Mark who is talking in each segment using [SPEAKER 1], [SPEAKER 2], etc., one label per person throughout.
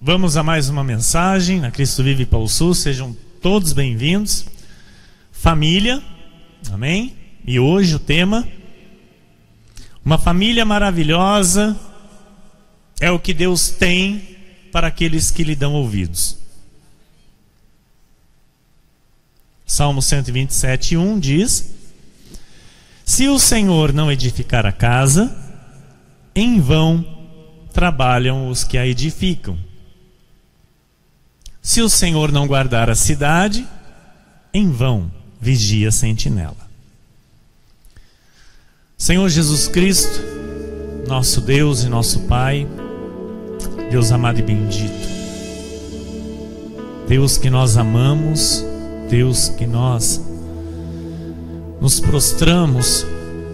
[SPEAKER 1] Vamos a mais uma mensagem na Cristo Vive Pau Sul. Sejam todos bem-vindos. Família, amém? E hoje o tema: uma família maravilhosa é o que Deus tem para aqueles que lhe dão ouvidos. Salmo 127:1 diz: se o Senhor não edificar a casa, em vão trabalham os que a edificam. Se o Senhor não guardar a cidade, em vão vigia a sentinela. Senhor Jesus Cristo, nosso Deus e nosso Pai, Deus amado e bendito, Deus que nós amamos, Deus que nós nos prostramos,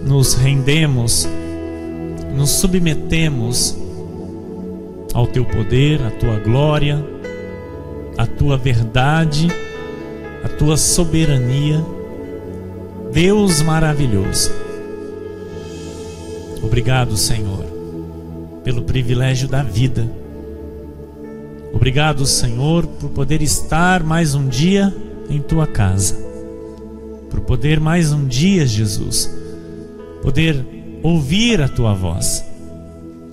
[SPEAKER 1] nos rendemos, nos submetemos ao Teu poder, à Tua glória, à Tua verdade, à Tua soberania. Deus maravilhoso, obrigado, Senhor, pelo privilégio da vida. Obrigado, Senhor, por poder estar mais um dia em Tua casa, por poder mais um dia, Jesus, poder ouvir a Tua voz,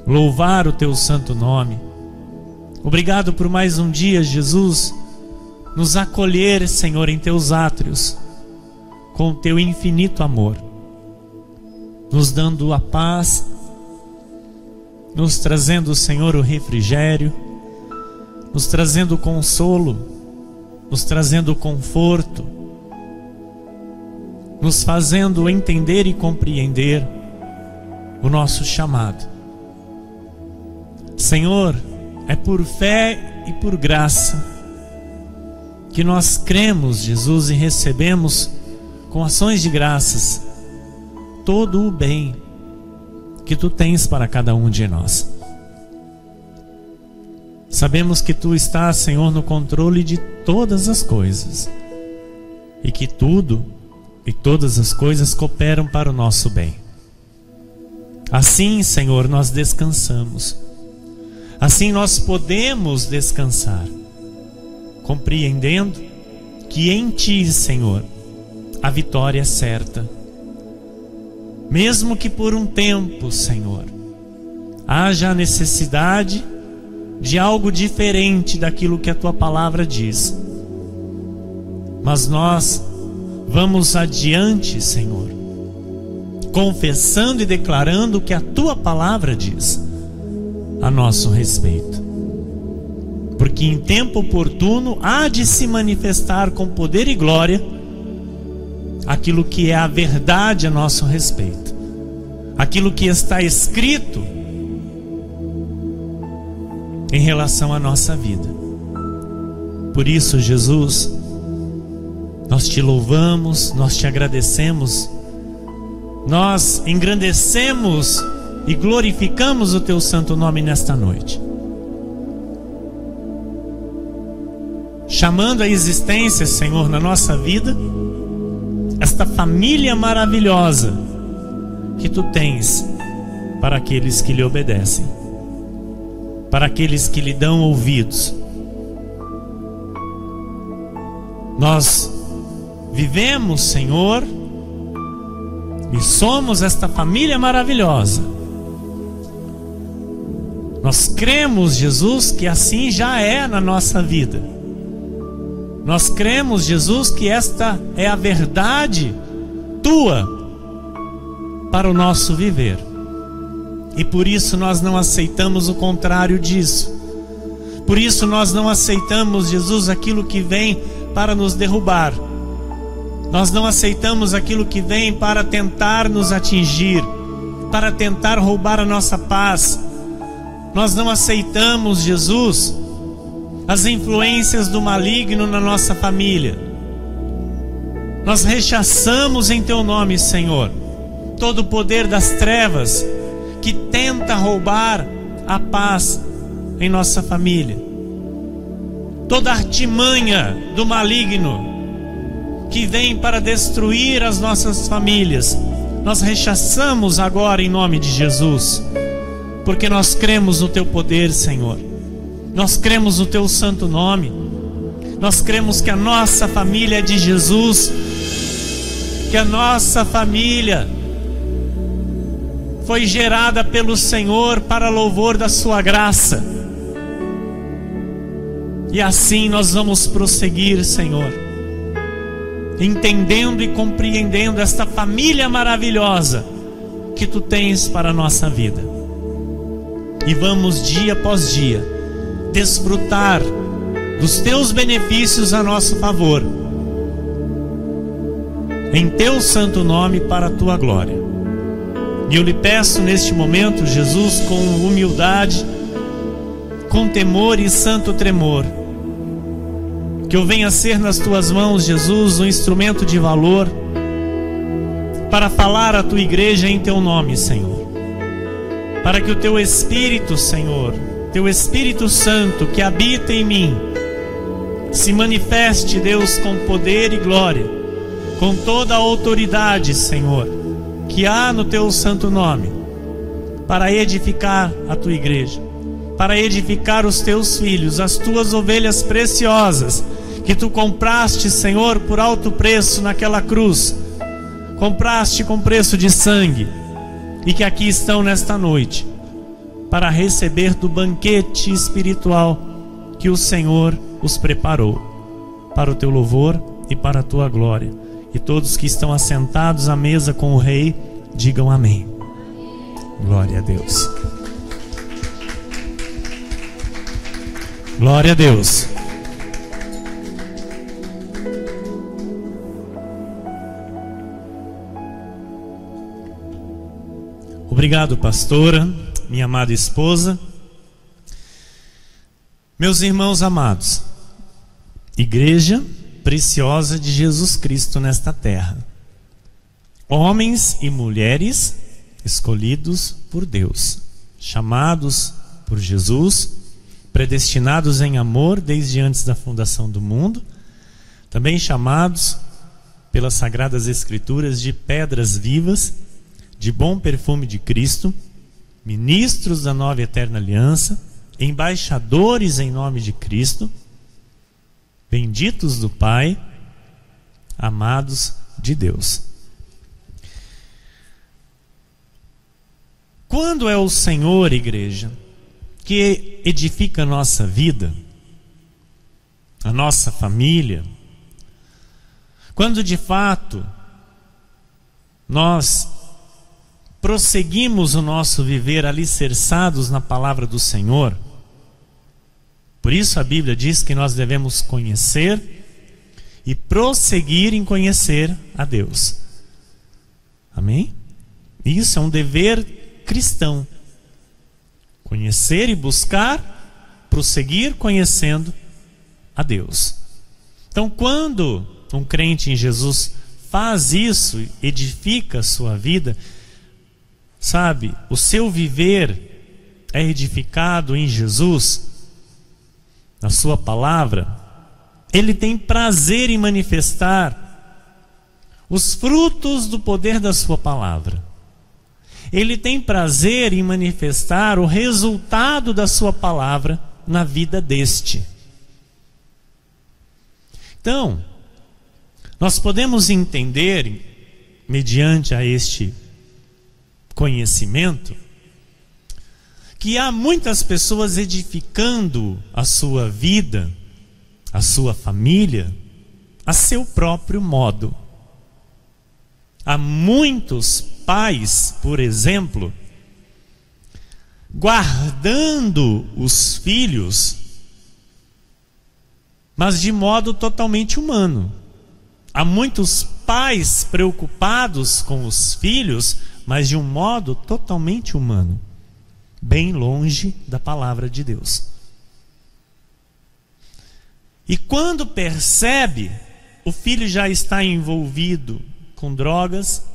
[SPEAKER 1] louvar o Teu santo nome. Obrigado por mais um dia, Jesus, nos acolher, Senhor, em Teus átrios, com o Teu infinito amor, nos dando a paz, nos trazendo, Senhor, o refrigério, nos trazendo o consolo, nos trazendo o conforto, nos fazendo entender e compreender o nosso chamado. Senhor, é por fé e por graça que nós cremos, Jesus, e recebemos com ações de graças todo o bem que Tu tens para cada um de nós. Sabemos que Tu estás, Senhor, no controle de todas as coisas e que tudo e todas as coisas cooperam para o nosso bem. Assim, Senhor, nós descansamos. Assim nós podemos descansar, compreendendo que em Ti, Senhor, a vitória é certa. Mesmo que por um tempo, Senhor, haja a necessidade de algo diferente daquilo que a Tua palavra diz, mas nós vamos adiante, Senhor, confessando e declarando o que a Tua palavra diz a nosso respeito, porque em tempo oportuno há de se manifestar com poder e glória aquilo que é a verdade a nosso respeito, aquilo que está escrito em relação à nossa vida. Por isso, Jesus, nós Te louvamos, nós Te agradecemos, nós engrandecemos e glorificamos o Teu santo nome nesta noite, chamando à existência, Senhor, na nossa vida, esta família maravilhosa que Tu tens para aqueles que lhe obedecem, para aqueles que lhe dão ouvidos. Nós vivemos, Senhor, e somos esta família maravilhosa. Nós cremos, Jesus, que assim já é na nossa vida. Nós cremos, Jesus, que esta é a verdade Tua para o nosso viver. E por isso nós não aceitamos o contrário disso. Por isso nós não aceitamos, Jesus, aquilo que vem para nos derrubar. Nós não aceitamos aquilo que vem para tentar nos atingir, para tentar roubar a nossa paz. Nós não aceitamos, Jesus, as influências do maligno na nossa família. Nós rechaçamos em Teu nome, Senhor, todo o poder das trevas que tenta roubar a paz em nossa família, toda artimanha do maligno que vem para destruir as nossas famílias. Nós rechaçamos agora em nome de Jesus, porque nós cremos no Teu poder, Senhor. Nós cremos no teu santo nome. Nós cremos que a nossa família é de Jesus, que a nossa família foi gerada pelo Senhor para louvor da sua graça. E assim nós vamos prosseguir, Senhor, entendendo e compreendendo esta família maravilhosa que tu tens para a nossa vida. E vamos dia após dia desfrutar dos teus benefícios a nosso favor, em teu santo nome, para a tua glória. E eu lhe peço neste momento, Jesus, com humildade, com temor e santo tremor, que eu venha ser nas tuas mãos, Jesus, um instrumento de valor para falar à tua igreja em teu nome, Senhor. Para que o teu Espírito, Senhor, teu Espírito Santo que habita em mim, se manifeste, Deus, com poder e glória, com toda a autoridade, Senhor, que há no teu santo nome, para edificar a tua igreja, para edificar os teus filhos, as tuas ovelhas preciosas, que tu compraste, Senhor, por alto preço naquela cruz, compraste com preço de sangue, e que aqui estão nesta noite, para receber do banquete espiritual que o Senhor os preparou, para o teu louvor e para a tua glória. E todos que estão assentados à mesa com o Rei, digam amém. Glória a Deus. Glória a Deus. Obrigado, pastora, minha amada esposa. Meus irmãos amados, igreja preciosa de Jesus Cristo nesta terra, homens e mulheres escolhidos por Deus, chamados por Jesus, predestinados em amor desde antes da fundação do mundo, também chamados pelas Sagradas Escrituras de pedras vivas, de bom perfume de Cristo, ministros da nova e eterna aliança, embaixadores em nome de Cristo, benditos do Pai, amados de Deus. Quando é o Senhor, igreja, que edifica a nossa vida, a nossa família, quando de fato nós prosseguimos o nosso viver alicerçados na palavra do Senhor. Por isso a Bíblia diz que nós devemos conhecer e prosseguir em conhecer a Deus. Amém? Isso é um dever cristão. Conhecer e buscar, prosseguir conhecendo a Deus. Então, quando um crente em Jesus faz isso, edifica a sua vida, sabe, o seu viver é edificado em Jesus, na sua palavra, ele tem prazer em manifestar os frutos do poder da sua palavra. Ele tem prazer em manifestar o resultado da sua palavra na vida deste. Então, nós podemos entender, mediante a este conhecimento, que há muitas pessoas edificando a sua vida, a sua família, a seu próprio modo. Há muitos pais, por exemplo, guardando os filhos, mas de modo totalmente humano. Há muitos pais preocupados com os filhos, mas de um modo totalmente humano, bem longe da palavra de Deus. E quando percebe, o filho já está envolvido com drogas,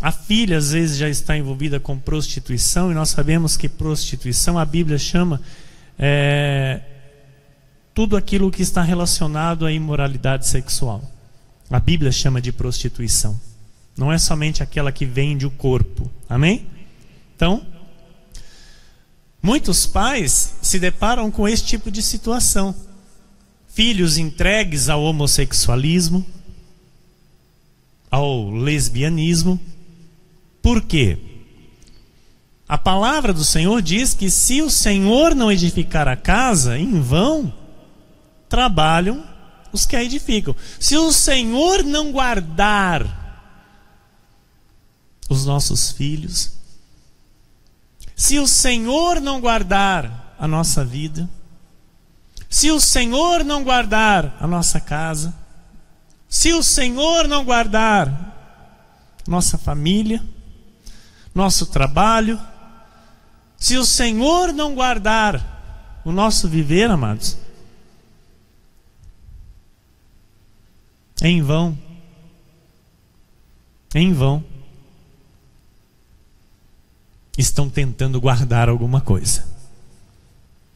[SPEAKER 1] a filha às vezes já está envolvida com prostituição, e nós sabemos que prostituição, a Bíblia chama tudo aquilo que está relacionado à imoralidade sexual. A Bíblia chama de prostituição. Não é somente aquela que vende o corpo. Amém? Então, Muitos pais se deparam com esse tipo de situação. Filhos entregues ao homossexualismo, ao lesbianismo. Por quê? A palavra do Senhor diz que se o Senhor não edificar a casa, em vão trabalham os que a edificam. Se o Senhor não guardar os nossos filhos, se o Senhor não guardar a nossa vida, se o Senhor não guardar a nossa casa, se o Senhor não guardar nossa família, nosso trabalho, se o Senhor não guardar o nosso viver, amados, é em vão. É em vão. Estão tentando guardar alguma coisa.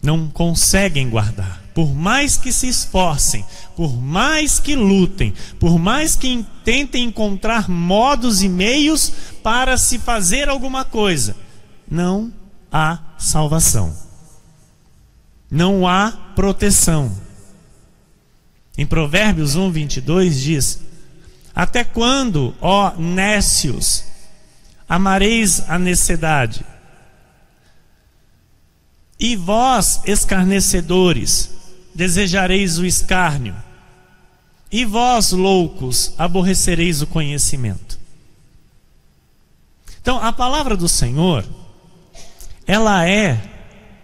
[SPEAKER 1] Não conseguem guardar. Por mais que se esforcem, por mais que lutem, por mais que tentem encontrar modos e meios para se fazer alguma coisa, não há salvação. Não há proteção. Em Provérbios 1:22 diz: até quando, ó nécios, amareis a necessidade? E vós, escarnecedores, desejareis o escárnio? E vós, loucos, aborrecereis o conhecimento? Então, a palavra do Senhor, ela é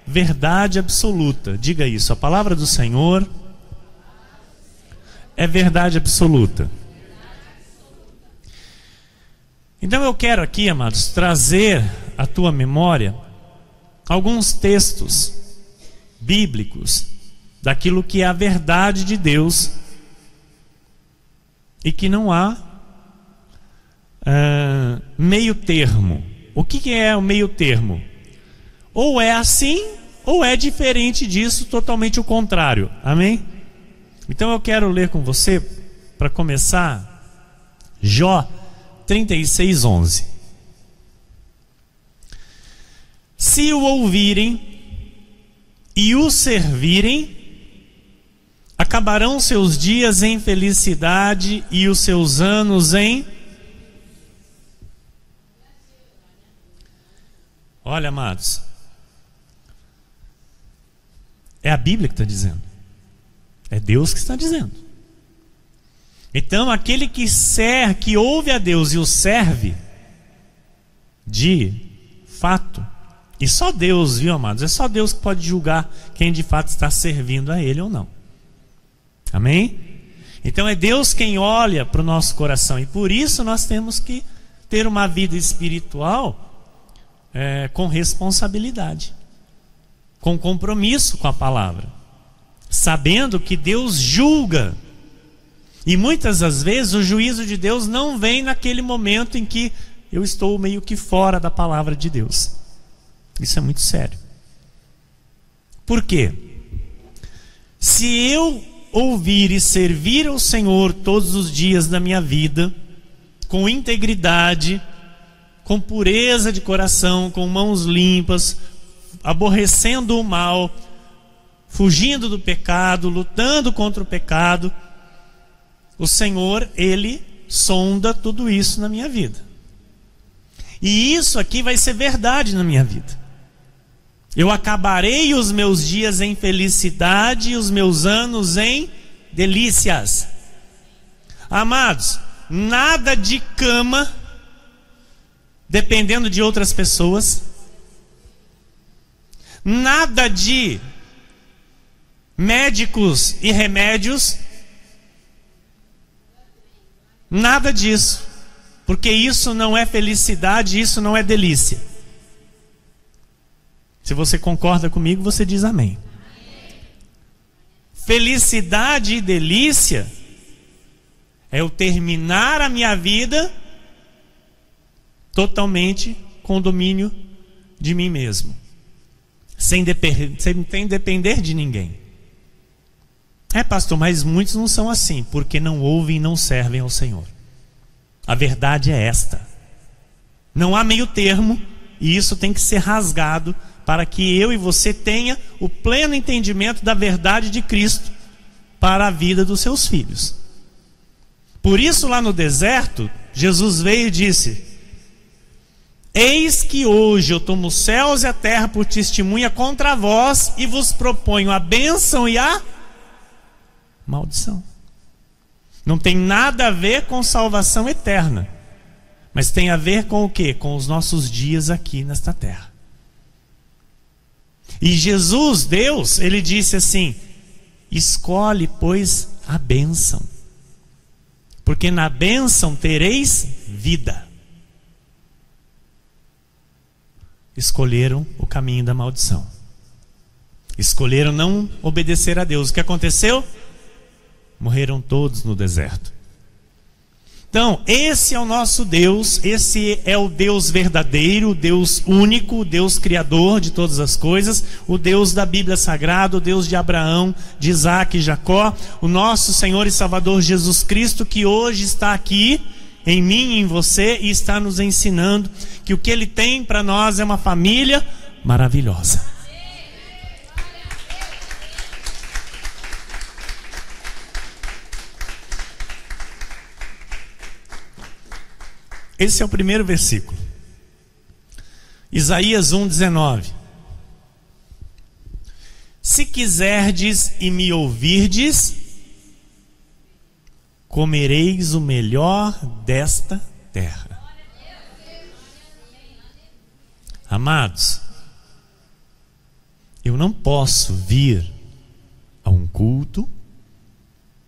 [SPEAKER 1] verdade absoluta. Diga isso, a palavra do Senhor é verdade absoluta. Então eu quero aqui, amados, trazer à tua memória alguns textos bíblicos daquilo que é a verdade de Deus e que não há meio termo. O que é o meio termo? Ou é assim, ou é diferente disso, totalmente o contrário. Amém? Então eu quero ler com você, para começar, Jó 36:11. Se o ouvirem e o servirem, acabarão seus dias em felicidade e os seus anos em... Olha, amados, é a Bíblia que está dizendo. É Deus que está dizendo. Então aquele que ouve a Deus e o serve, de fato, e só Deus, viu, amados? É só Deus que pode julgar quem de fato está servindo a Ele ou não. Amém? Então é Deus quem olha para o nosso coração. E por isso nós temos que ter uma vida espiritual com responsabilidade, com compromisso com a palavra, sabendo que Deus julga. E muitas das vezes o juízo de Deus não vem naquele momento em que eu estou meio que fora da palavra de Deus. Isso é muito sério. Por quê? Se eu ouvir e servir ao Senhor todos os dias da minha vida, com integridade, com pureza de coração, com mãos limpas, aborrecendo o mal, fugindo do pecado, lutando contra o pecado, o Senhor, Ele sonda tudo isso na minha vida. E isso aqui vai ser verdade na minha vida. Eu acabarei os meus dias em felicidade e os meus anos em delícias. Amados, nada de cama dependendo de outras pessoas, nada de médicos e remédios, nada disso, porque isso não é felicidade, isso não é delícia. Se você concorda comigo, você diz amém. Felicidade e delícia é eu terminar a minha vida totalmente com o domínio de mim mesmo, sem depender de ninguém. Pastor, mas muitos não são assim, porque não ouvem e não servem ao Senhor. A verdade é esta. Não há meio termo, e isso tem que ser rasgado para que eu e você tenha o pleno entendimento da verdade de Cristo para a vida dos seus filhos. Por isso, lá no deserto, Jesus veio e disse: eis que hoje eu tomo os céus e a terra por testemunha contra vós e vos proponho a bênção e a maldição. Não tem nada a ver com salvação eterna, mas tem a ver com o quê? Com os nossos dias aqui nesta terra. E Jesus, Deus, ele disse assim: escolhe, pois, a bênção, porque na bênção tereis vida. Escolheram o caminho da maldição, escolheram não obedecer a Deus. O que aconteceu? Morreram todos no deserto. Então, esse é o nosso Deus, esse é o Deus verdadeiro, o Deus único, o Deus criador de todas as coisas, o Deus da Bíblia Sagrada, o Deus de Abraão, de Isaac e Jacó, o nosso Senhor e Salvador Jesus Cristo, que hoje está aqui, em mim e em você, e está nos ensinando que o que Ele tem para nós é uma família maravilhosa. Esse é o primeiro versículo. Isaías 1:19. Se quiserdes e me ouvirdes, comereis o melhor desta terra. Amados, eu não posso vir a um culto,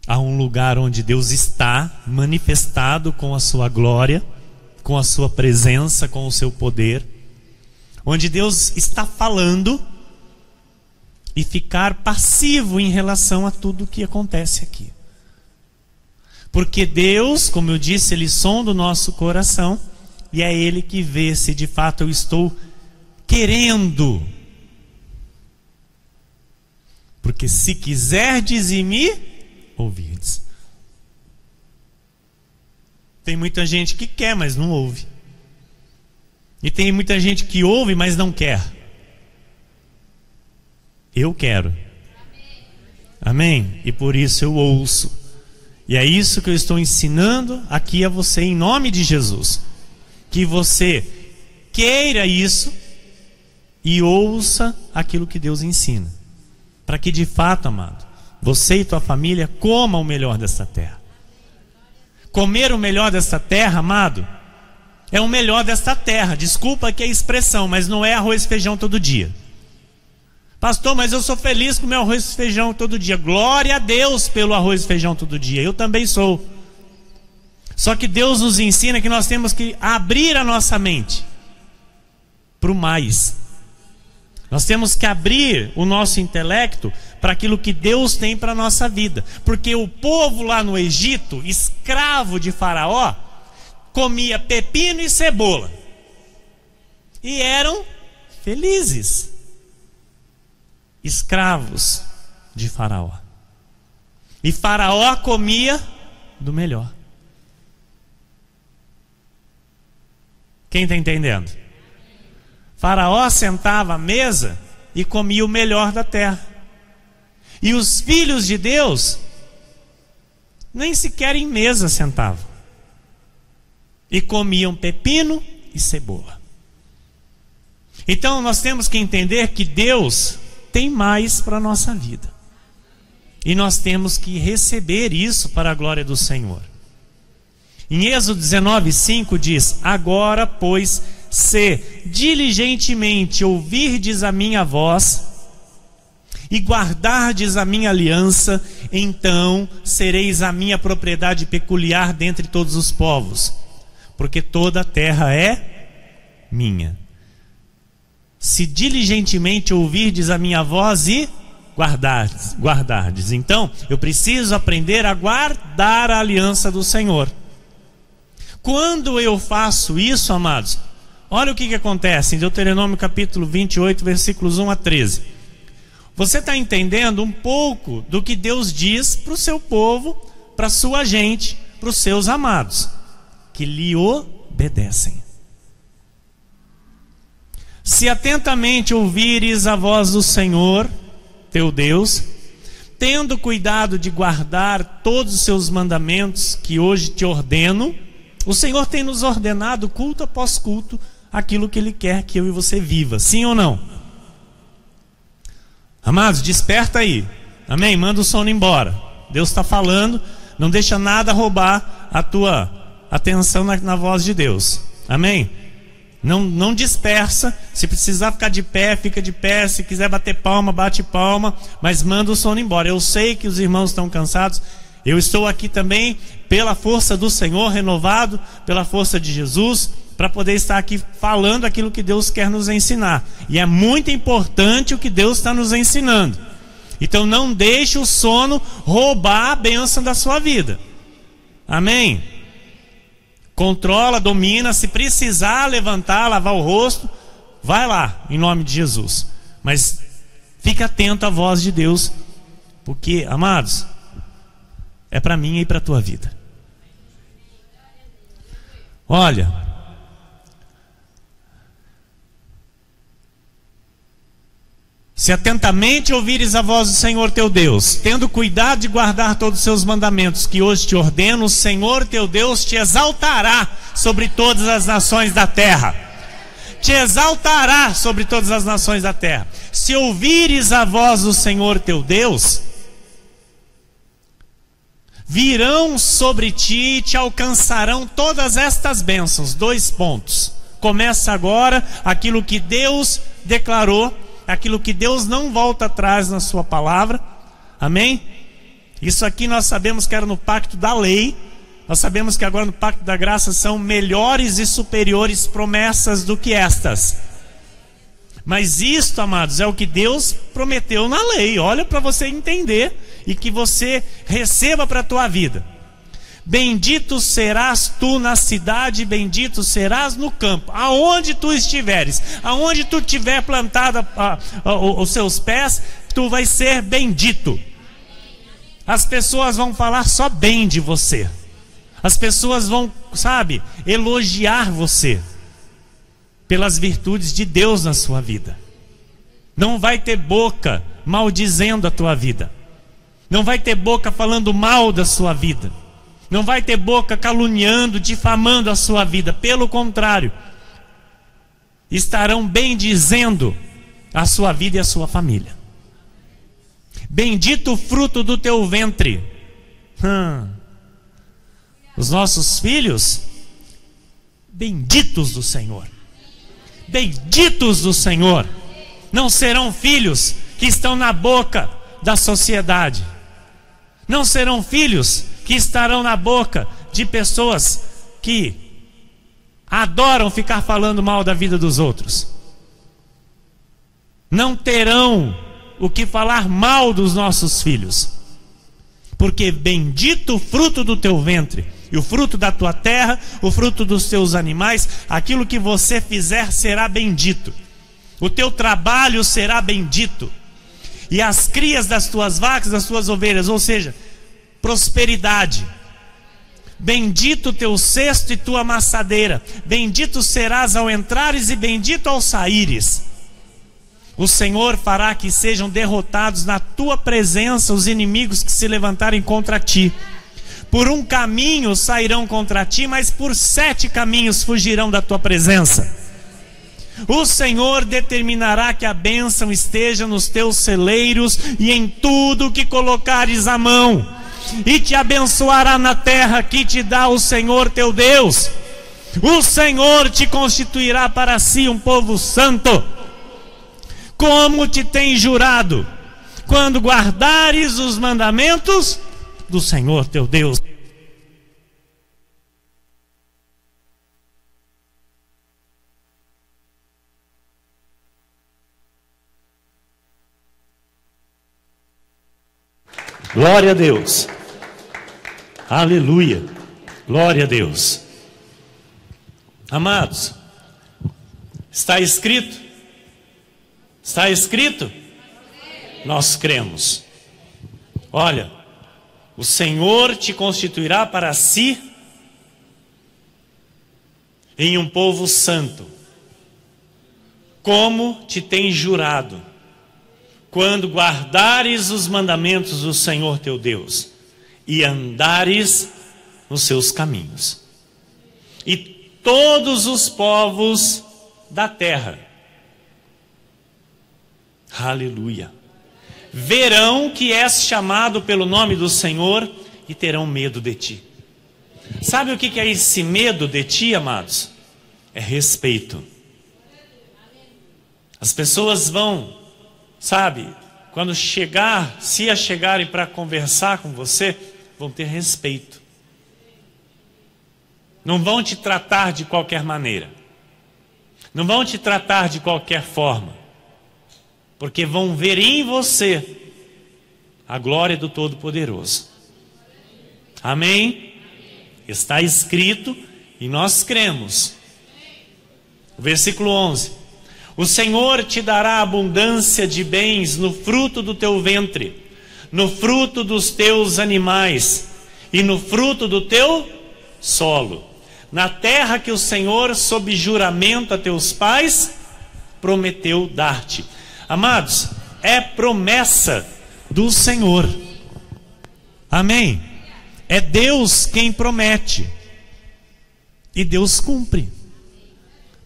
[SPEAKER 1] a um lugar onde Deus está manifestado com a sua glória, com a sua presença, com o seu poder, onde Deus está falando, e ficar passivo em relação a tudo o que acontece aqui. Porque Deus, como eu disse, Ele sonda o nosso coração, e é Ele que vê se de fato eu estou querendo. Porque se quiserdes e me ouvirdes. Tem muita gente que quer, mas não ouve. E tem muita gente que ouve, mas não quer. Eu quero. Amém? E por isso eu ouço. E é isso que eu estou ensinando aqui a você, em nome de Jesus. Que você queira isso e ouça aquilo que Deus ensina. Para que de fato, amado, você e tua família comam o melhor desta terra. Comer o melhor desta terra, amado, é o melhor desta terra. Desculpa que é a expressão, mas não é arroz e feijão todo dia. Pastor, mas eu sou feliz com o meu arroz e feijão todo dia. Glória a Deus pelo arroz e feijão todo dia. Eu também sou. Só que Deus nos ensina que nós temos que abrir a nossa mente para o mais. Nós temos que abrir o nosso intelecto para aquilo que Deus tem para a nossa vida. Porque o povo lá no Egito, escravo de Faraó, comia pepino e cebola. E eram felizes. Escravos de Faraó. E Faraó comia do melhor. Quem está entendendo? Faraó sentava à mesa e comia o melhor da terra. E os filhos de Deus nem sequer em mesa sentavam. E comiam pepino e cebola. Então nós temos que entender que Deus tem mais para a nossa vida. E nós temos que receber isso para a glória do Senhor. Em Êxodo 19:5 diz: agora, pois, se diligentemente ouvirdes a minha voz e guardardes a minha aliança, então sereis a minha propriedade peculiar dentre todos os povos, porque toda a terra é minha. Se diligentemente ouvirdes a minha voz e guardardes. Então, eu preciso aprender a guardar a aliança do Senhor. Quando eu faço isso, amados, olha o que acontece em Deuteronômio capítulo 28, versículos 1 a 13. Você está entendendo um pouco do que Deus diz para o seu povo, para a sua gente, para os seus amados, que lhe obedecem. Se atentamente ouvires a voz do Senhor, teu Deus, tendo cuidado de guardar todos os seus mandamentos que hoje te ordeno. O Senhor tem nos ordenado, culto após culto, aquilo que Ele quer que eu e você viva. Sim ou não? Amados, desperta aí. Amém? Manda o sono embora. Deus está falando. Não deixa nada roubar a tua atenção na voz de Deus. Amém? Não dispersa. Se precisar ficar de pé, fica de pé. Se quiser bater palma, bate palma. Mas manda o sono embora. Eu sei que os irmãos estão cansados. Eu estou aqui também pela força do Senhor, renovado pela força de Jesus, para poder estar aqui falando aquilo que Deus quer nos ensinar. E é muito importante o que Deus está nos ensinando. Então não deixe o sono roubar a bênção da sua vida. Amém? Controla, domina. Se precisar levantar, lavar o rosto, vai lá, em nome de Jesus. Mas fique atento à voz de Deus, porque, amados, é para mim e para a tua vida. Olha, se atentamente ouvires a voz do Senhor teu Deus, tendo cuidado de guardar todos os seus mandamentos que hoje te ordeno, o Senhor teu Deus te exaltará sobre todas as nações da terra. Te exaltará sobre todas as nações da terra. Se ouvires a voz do Senhor teu Deus, virão sobre ti e te alcançarão todas estas bênçãos. 2 pontos. Começa agora aquilo que Deus declarou, aquilo que Deus não volta atrás na sua palavra. Amém? Isso aqui nós sabemos que era no pacto da lei. Nós sabemos que agora no pacto da graça são melhores e superiores promessas do que estas. Mas isto, amados, é o que Deus prometeu na lei. Olha para você entender e que você receba para a tua vida. Bendito serás tu na cidade, bendito serás no campo. Aonde tu estiveres, aonde tu tiver plantado os seus pés, tu vais ser bendito. As pessoas vão falar só bem de você. As pessoas vão, elogiar você pelas virtudes de Deus na sua vida. Não vai ter boca maldizendo a tua vida. Não vai ter boca falando mal da sua vida. Não vai ter boca caluniando, difamando a sua vida. Pelo contrário, estarão bendizendo a sua vida e a sua família. Bendito o fruto do teu ventre. Os nossos filhos, benditos do Senhor. Benditos do Senhor. Não serão filhos que estão na boca da sociedade. Não serão filhos que estarão na boca de pessoas que adoram ficar falando mal da vida dos outros. Não terão o que falar mal dos nossos filhos, porque bendito o fruto do teu ventre, e o fruto da tua terra, o fruto dos teus animais. Aquilo que você fizer será bendito. O teu trabalho será bendito. E as crias das tuas vacas, das tuas ovelhas, ou seja, prosperidade. Bendito o teu cesto e tua amassadeira. Bendito serás ao entrares e bendito ao saíres. O Senhor fará que sejam derrotados na tua presença os inimigos que se levantarem contra ti. Por um caminho sairão contra ti, mas por 7 caminhos fugirão da tua presença. O Senhor determinará que a bênção esteja nos teus celeiros e em tudo que colocares a mão, e te abençoará na terra que te dá o Senhor teu Deus. O Senhor te constituirá para si um povo santo, como te tem jurado, quando guardares os mandamentos do Senhor teu Deus. Glória a Deus. Aleluia. Glória a Deus. Amados, está escrito? Está escrito? Nós cremos. Olha, o Senhor te constituirá para si em um povo santo. como te tens jurado, quando guardares os mandamentos do Senhor teu Deus e andares nos seus caminhos. E todos os povos da terra, aleluia, verão que és chamado pelo nome do Senhor e terão medo de ti. Sabe o que é esse medo de ti, amados? É respeito. As pessoas vão, sabe, quando chegar, se chegarem para conversar com você, vão ter respeito. Não vão te tratar de qualquer maneira. Não vão te tratar de qualquer forma. Porque vão ver em você a glória do Todo-Poderoso. Amém? Está escrito e nós cremos. O versículo 11. O Senhor te dará abundância de bens no fruto do teu ventre, no fruto dos teus animais e no fruto do teu solo, na terra que o Senhor, sob juramento a teus pais, prometeu dar-te. Amados, é promessa do Senhor. Amém? É Deus quem promete. E Deus cumpre.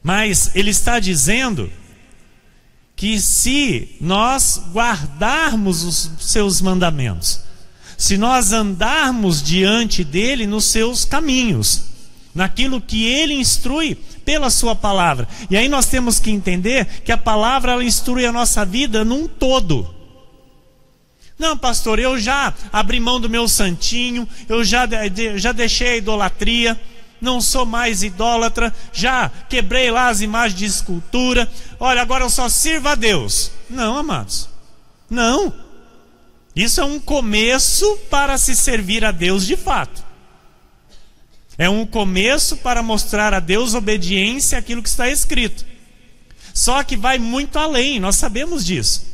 [SPEAKER 1] Mas Ele está dizendo que se nós guardarmos os seus mandamentos, se nós andarmos diante dEle nos seus caminhos, naquilo que Ele instrui pela sua palavra. E aí nós temos que entender que a palavra ela instrui a nossa vida num todo. Não, pastor, eu já abri mão do meu santinho, eu já deixei a idolatria, não sou mais idólatra, já quebrei lá as imagens de escultura, olha, agora eu só sirvo a Deus. Não, amados, não. Isso é um começo para se servir a Deus de fato. É um começo para mostrar a Deus obediência àquilo que está escrito. Só que vai muito além, nós sabemos disso.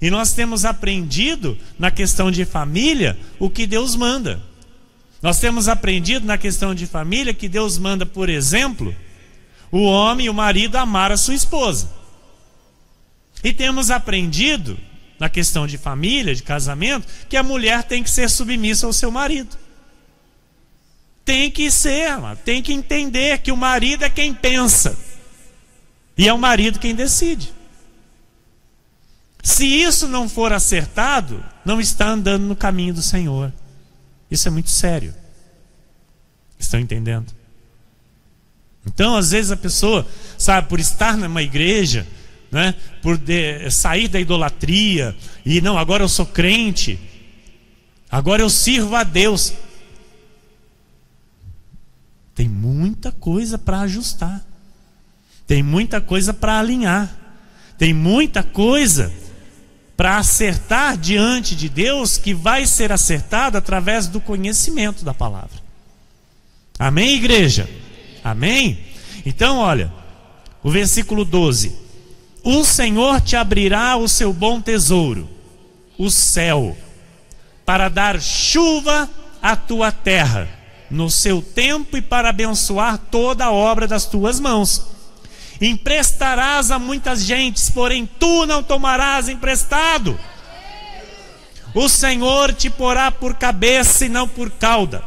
[SPEAKER 1] E nós temos aprendido na questão de família o que Deus manda. Nós temos aprendido na questão de família que Deus manda, por exemplo, o homem e o marido amar a sua esposa. E temos aprendido na questão de família, de casamento, que a mulher tem que ser submissa ao seu marido. Tem que ser, tem que entender que o marido é quem pensa e é o marido quem decide. Se isso não for acertado, não está andando no caminho do Senhor. Isso é muito sério. Estão entendendo? Então, às vezes a pessoa, sabe, por estar numa igreja, né, por sair da idolatria, e não, agora eu sou crente, agora eu sirvo a Deus. Tem muita coisa para ajustar. Tem muita coisa para alinhar. Tem muita coisa para acertar diante de Deus, que vai ser acertado através do conhecimento da palavra. Amém, igreja? Amém? Então, olha, o versículo 12. O Senhor te abrirá o seu bom tesouro, o céu, para dar chuva à tua terra, no seu tempo, e para abençoar toda a obra das tuas mãos. Emprestarás a muitas gentes, porém tu não tomarás emprestado. O Senhor te porá por cabeça e não por cauda,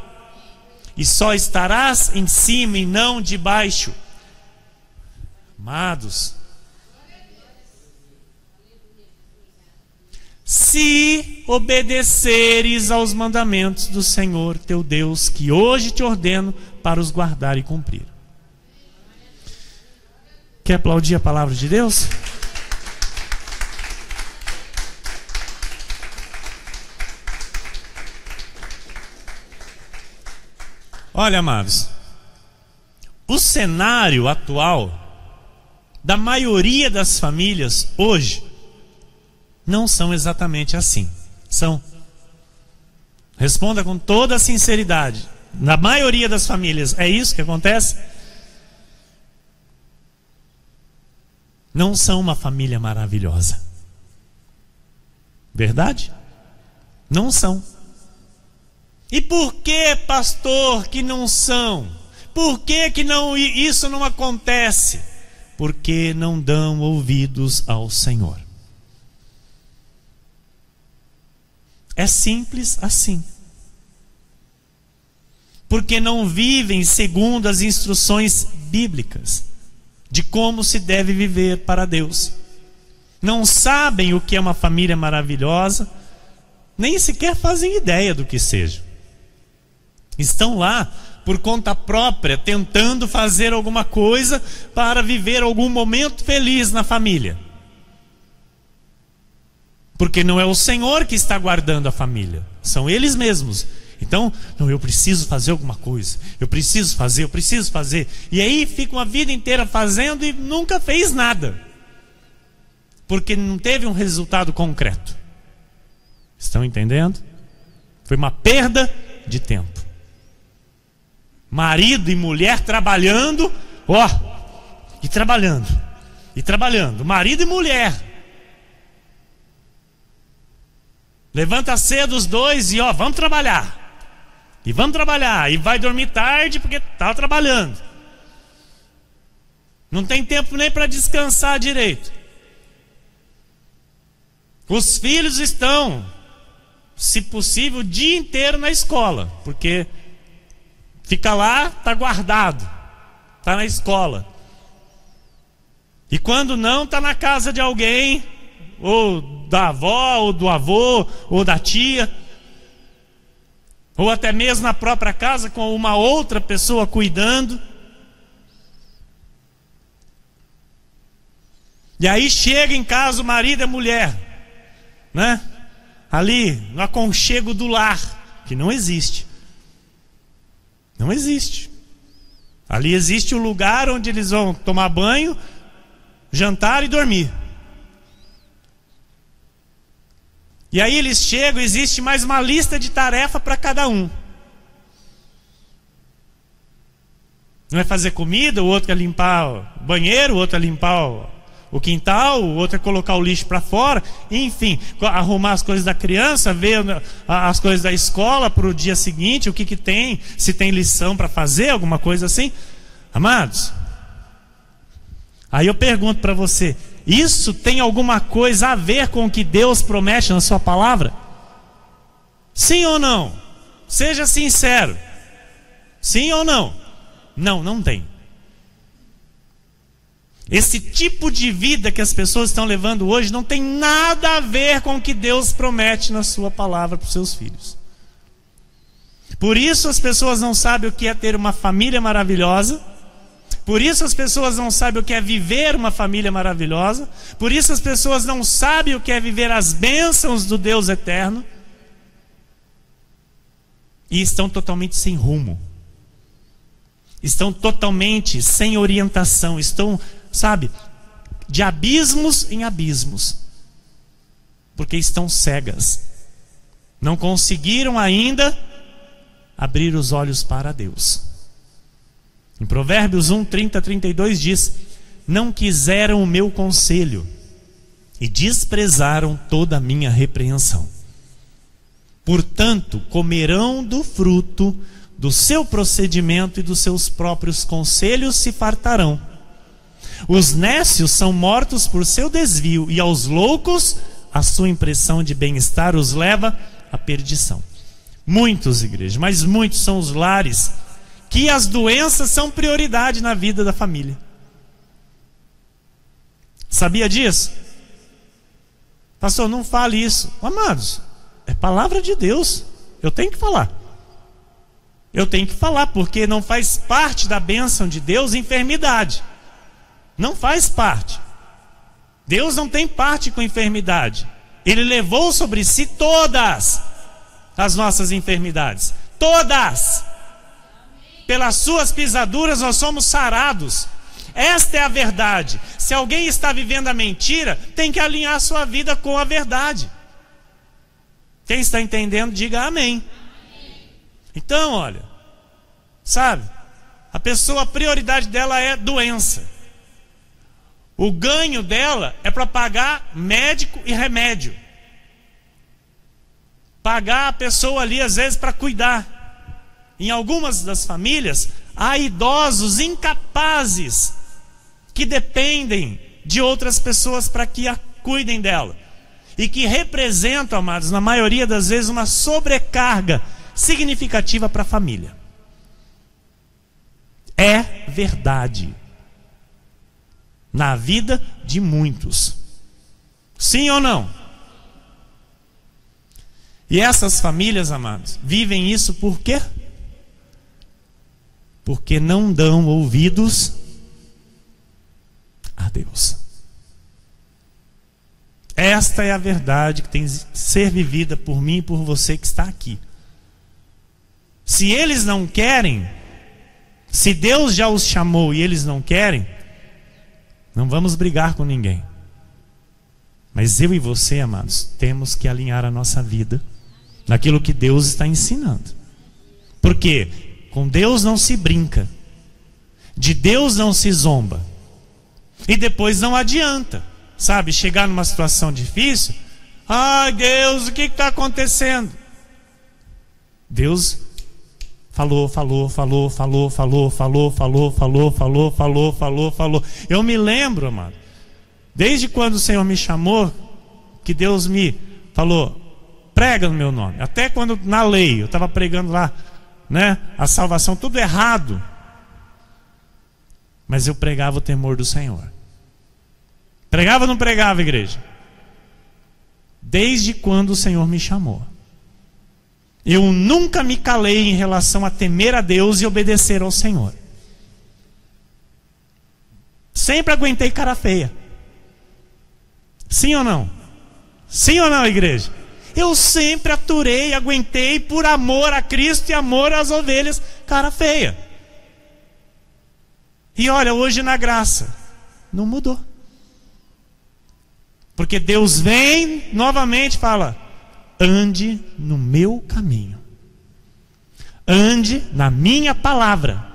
[SPEAKER 1] e só estarás em cima e não debaixo. Amados, se obedeceres aos mandamentos do Senhor teu Deus, que hoje te ordeno para os guardar e cumprir. Quer aplaudir a palavra de Deus? Olha, amados, o cenário atual da maioria das famílias hoje não são exatamente assim. São. Responda com toda a sinceridade. Na maioria das famílias é isso que acontece? Não são uma família maravilhosa. Verdade? Não são. E por que, pastor, que não são? Por que não, isso não acontece? porque não dão ouvidos ao Senhor. É simples assim. Porque não vivem segundo as instruções bíblicas de como se deve viver para Deus. Não sabem o que é uma família maravilhosa, nem sequer fazem ideia do que seja. Estão lá por conta própria, tentando fazer alguma coisa para viver algum momento feliz na família. Porque não é o Senhor que está guardando a família, são eles mesmos. Então, não, eu preciso fazer alguma coisa, eu preciso fazer. E aí fica uma vida inteira fazendo e nunca fez nada. Porque não teve um resultado concreto. Estão entendendo? Foi uma perda de tempo. Marido e mulher trabalhando, e trabalhando. Marido e mulher. Levanta cedo os dois e vamos trabalhar. E vai dormir tarde porque está trabalhando. Não tem tempo nem para descansar direito. Os filhos estão, se possível, o dia inteiro na escola, porque fica lá, está guardado, está na escola. E quando não, está na casa de alguém, ou da avó, ou do avô, ou da tia, ou até mesmo na própria casa com uma outra pessoa cuidando. E aí chega em casa o marido e a mulher, né? Ali no aconchego do lar, que não existe. Não existe. Ali existe um lugar onde eles vão tomar banho, jantar e dormir. E aí eles chegam, existe mais uma lista de tarefa para cada um. Um é fazer comida, o outro é limpar o banheiro, o outro é limpar o quintal, o outro é colocar o lixo para fora, enfim, arrumar as coisas da criança, ver as coisas da escola para o dia seguinte, o que tem, se tem lição para fazer, alguma coisa assim. Amados, aí eu pergunto para você, isso tem alguma coisa a ver com o que Deus promete na sua palavra? Sim ou não? Seja sincero. Sim ou não? Não, não tem. Esse tipo de vida que as pessoas estão levando hoje não tem nada a ver com o que Deus promete na sua palavra para os seus filhos. Por isso as pessoas não sabem o que é ter uma família maravilhosa. Por isso as pessoas não sabem o que é viver uma família maravilhosa. Por isso as pessoas não sabem o que é viver as bênçãos do Deus eterno. E estão totalmente sem rumo. Estão totalmente sem orientação. Estão, de abismos em abismos. Porque estão cegas. Não conseguiram ainda abrir os olhos para Deus. Em Provérbios 1, 30, 32 diz: não quiseram o meu conselho e desprezaram toda a minha repreensão. Portanto, comerão do fruto do seu procedimento e dos seus próprios conselhos se fartarão. Os nécios são mortos por seu desvio, e aos loucos a sua impressão de bem-estar os leva à perdição. Muitos, igreja, mas muitos são os lares que as doenças são prioridade na vida da família. Sabia disso? Pastor, não fale isso. Amados, é palavra de Deus. Eu tenho que falar. Eu tenho que falar, porque não faz parte da bênção de Deus enfermidade. Não faz parte. Deus não tem parte com enfermidade. Ele levou sobre si todas as nossas enfermidades. Todas. Pelas suas pisaduras nós somos sarados. Esta é a verdade. Se alguém está vivendo a mentira, tem que alinhar a sua vida com a verdade. Quem está entendendo, diga amém. Então, olha, a pessoa, a prioridade dela é doença. O ganho dela é para pagar médico e remédio. Pagar a pessoa ali, às vezes, para cuidar. Em algumas das famílias, há idosos incapazes que dependem de outras pessoas para que a cuidem dela, e que representam, amados, na maioria das vezes, uma sobrecarga significativa para a família. É verdade na vida de muitos. Sim ou não? E essas famílias, amados, vivem isso por quê? Porque não dão ouvidos a Deus. Esta é a verdade que tem que ser vivida por mim e por você que está aqui. Se eles não querem, se Deus já os chamou e eles não querem, não vamos brigar com ninguém. Mas eu e você, amados, temos que alinhar a nossa vida naquilo que Deus está ensinando. Porque com Deus não se brinca, de Deus não se zomba. E depois não adianta, sabe, chegar numa situação difícil. Ai, Deus, o que está acontecendo? Deus falou. Eu me lembro, amado, desde quando o Senhor me chamou, que Deus me falou, prega no meu nome. Até quando na lei, eu estava pregando lá, né, a salvação, tudo errado. Mas eu pregava o temor do Senhor. Pregava ou não pregava, igreja? Desde quando o Senhor me chamou. Eu nunca me calei em relação a temer a Deus e obedecer ao Senhor. Sempre aguentei cara feia. Sim ou não? Sim ou não, igreja? Eu sempre aturei, aguentei por amor a Cristo e amor às ovelhas, cara feia. E olha, hoje na graça, não mudou. Porque Deus vem novamente e fala: ande no meu caminho, ande na minha palavra,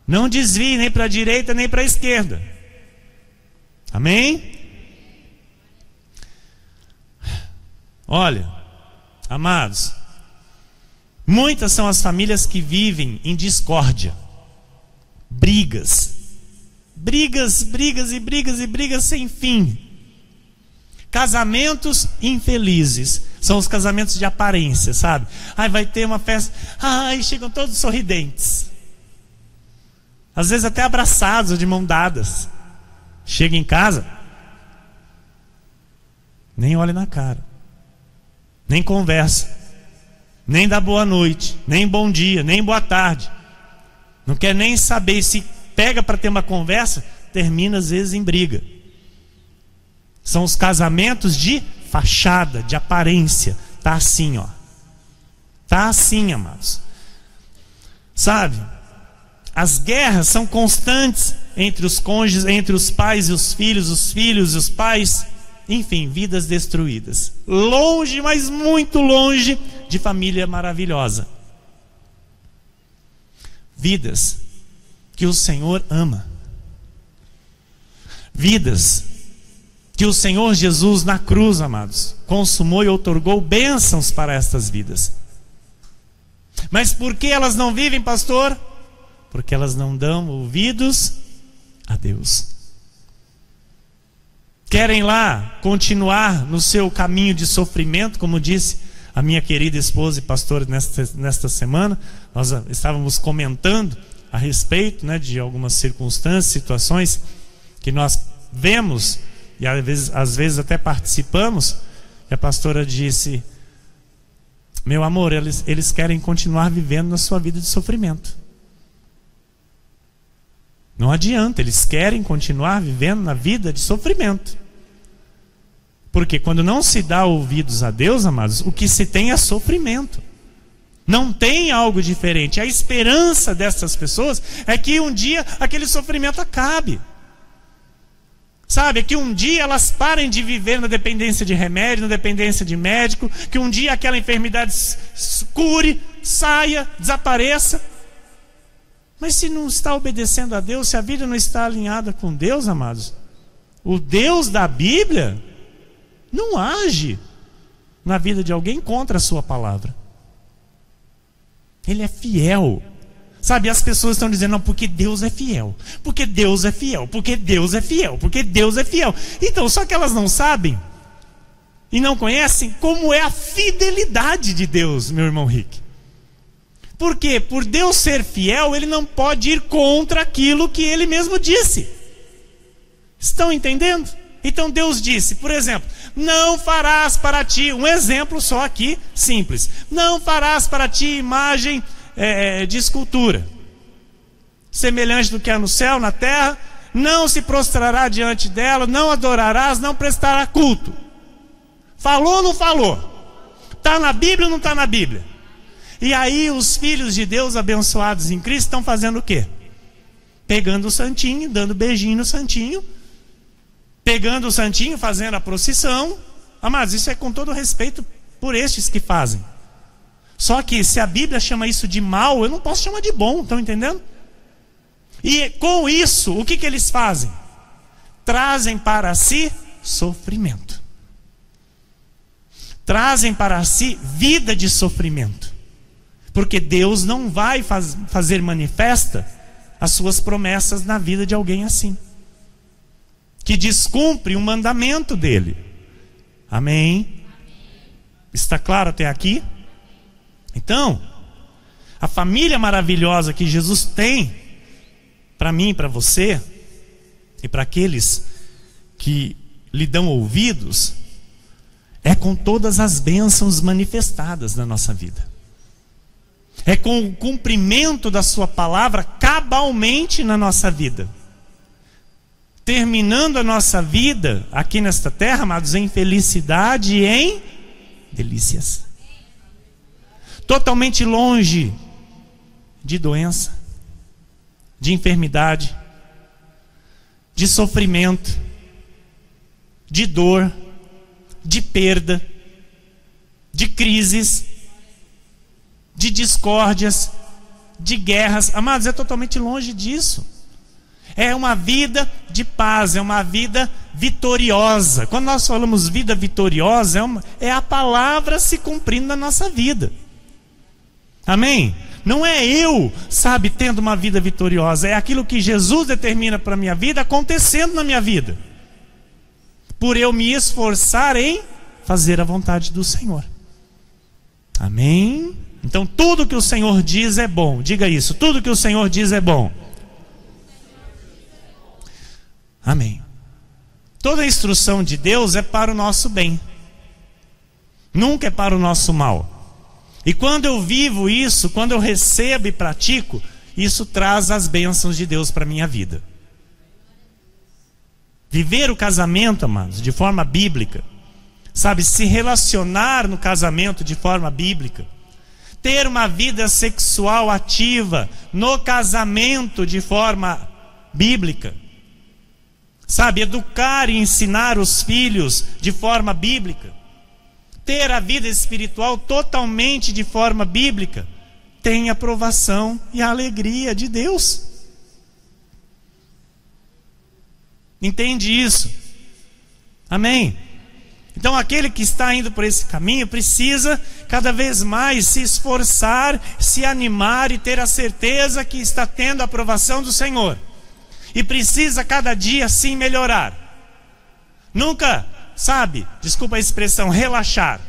[SPEAKER 1] não desvie nem para a direita nem para a esquerda. Amém? Olha, amados, muitas são as famílias que vivem em discórdia, brigas sem fim. Casamentos infelizes são os casamentos de aparência, sabe? Ai, vai ter uma festa, ai, chegam todos sorridentes, às vezes até abraçados ou de mão dadas. Chega em casa, nem olha na cara, nem conversa, nem dá boa noite, nem bom dia, nem boa tarde. Não quer nem saber. Se pega para ter uma conversa, termina às vezes em briga. São os casamentos de fachada, de aparência. Tá assim, ó. Tá assim, amados. Sabe? As guerras são constantes entre os cônjuges, entre os pais e os filhos e os pais. Enfim, vidas destruídas. Longe, mas muito longe de família maravilhosa. Vidas que o Senhor ama. Vidas que o Senhor Jesus na cruz, amados, consumou e outorgou bênçãos para estas vidas. Mas por que elas não vivem, pastor? Porque elas não dão ouvidos a Deus. Querem lá continuar no seu caminho de sofrimento, como disse a minha querida esposa e pastora nesta semana. Nós estávamos comentando a respeito, né, de algumas circunstâncias, situações que nós vemos e às vezes até participamos. E a pastora disse: meu amor, eles querem continuar vivendo na sua vida de sofrimento. Não adianta, eles querem continuar vivendo na vida de sofrimento. Porque quando não se dá ouvidos a Deus, amados, o que se tem é sofrimento. Não tem algo diferente. A esperança dessas pessoas é que um dia aquele sofrimento acabe. Sabe, que um dia elas parem de viver na dependência de remédio, na dependência de médico, que um dia aquela enfermidade cure, saia, desapareça. Mas se não está obedecendo a Deus, se a vida não está alinhada com Deus, amados, o Deus da Bíblia não age na vida de alguém contra a sua palavra. Ele é fiel Sabe, as pessoas estão dizendo, não, porque Deus é fiel, porque Deus é fiel, porque Deus é fiel, porque Deus é fiel. Então, só que elas não sabem e não conhecem como é a fidelidade de Deus, meu irmão Rick. Por quê? Por Deus ser fiel, Ele não pode ir contra aquilo que Ele mesmo disse. Estão entendendo? Então Deus disse, por exemplo, não farás para ti, um exemplo só aqui, simples. Não farás para ti imagem de escultura, semelhante do que há no céu, na terra. Não se prostrará diante dela, não adorarás, não prestará culto. Falou ou não falou? Está na Bíblia ou não está na Bíblia? E aí os filhos de Deus abençoados em Cristo estão fazendo o quê? Pegando o santinho, dando beijinho no santinho, pegando o santinho, fazendo a procissão. Mas isso é com todo respeito por estes que fazem. Só que se a Bíblia chama isso de mal, eu não posso chamar de bom, estão entendendo? E com isso, o que eles fazem? Trazem para si sofrimento. Trazem para si vida de sofrimento. Porque Deus não vai fazer manifesta as suas promessas na vida de alguém assim, que descumpre um mandamento dele. Amém? Está claro até aqui? Então, a família maravilhosa que Jesus tem para mim, para você e para aqueles que lhe dão ouvidos, é com todas as bênçãos manifestadas na nossa vida. É com o cumprimento da sua palavra cabalmente na nossa vida. Terminando a nossa vida aqui nesta terra, amados, em felicidade e em delícias. Totalmente longe de doença, de enfermidade, de sofrimento, de dor, de perda, de crises, de discórdias, de guerras. Amados, é totalmente longe disso. É uma vida de paz, é uma vida vitoriosa. Quando nós falamos vida vitoriosa, é a palavra se cumprindo na nossa vida. Amém? Não é eu, sabe, tendo uma vida vitoriosa. É aquilo que Jesus determina para a minha vida acontecendo na minha vida, por eu me esforçar em fazer a vontade do Senhor. Amém? Então tudo que o Senhor diz é bom. Diga isso, tudo que o Senhor diz é bom. Amém. Toda a instrução de Deus é para o nosso bem, nunca é para o nosso mal. E quando eu vivo isso, quando eu recebo e pratico, isso traz as bênçãos de Deus para a minha vida. Viver o casamento, amados, de forma bíblica, sabe, se relacionar no casamento de forma bíblica, ter uma vida sexual ativa no casamento de forma bíblica, sabe, educar e ensinar os filhos de forma bíblica, ter a vida espiritual totalmente de forma bíblica, tem a aprovação e a alegria de Deus. Entende isso? Amém? Então aquele que está indo por esse caminho precisa cada vez mais se esforçar, se animar e ter a certeza que está tendo a aprovação do Senhor. E precisa cada dia sim melhorar. Nunca, sabe, desculpa a expressão, relaxar.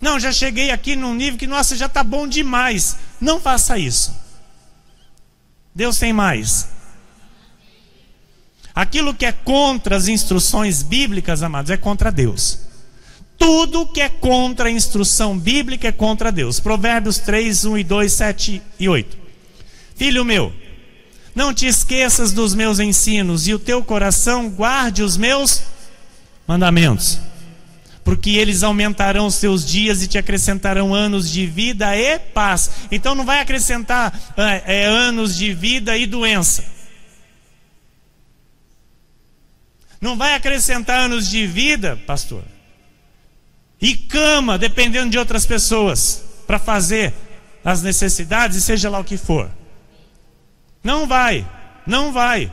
[SPEAKER 1] Não, já cheguei aqui num nível que, nossa, já está bom demais. Não faça isso. Deus tem mais. Aquilo que é contra as instruções bíblicas, amados, é contra Deus. Tudo que é contra a instrução bíblica é contra Deus. Provérbios 3, 1 e 2, 7 e 8. Filho meu, não te esqueças dos meus ensinos, e o teu coração guarde os meus mandamentos, porque eles aumentarão os teus dias e te acrescentarão anos de vida e paz. Então não vai acrescentar anos de vida e doença. Não vai acrescentar anos de vida, pastor, e cama, dependendo de outras pessoas, para fazer as necessidades, e seja lá o que for. Não vai, não vai.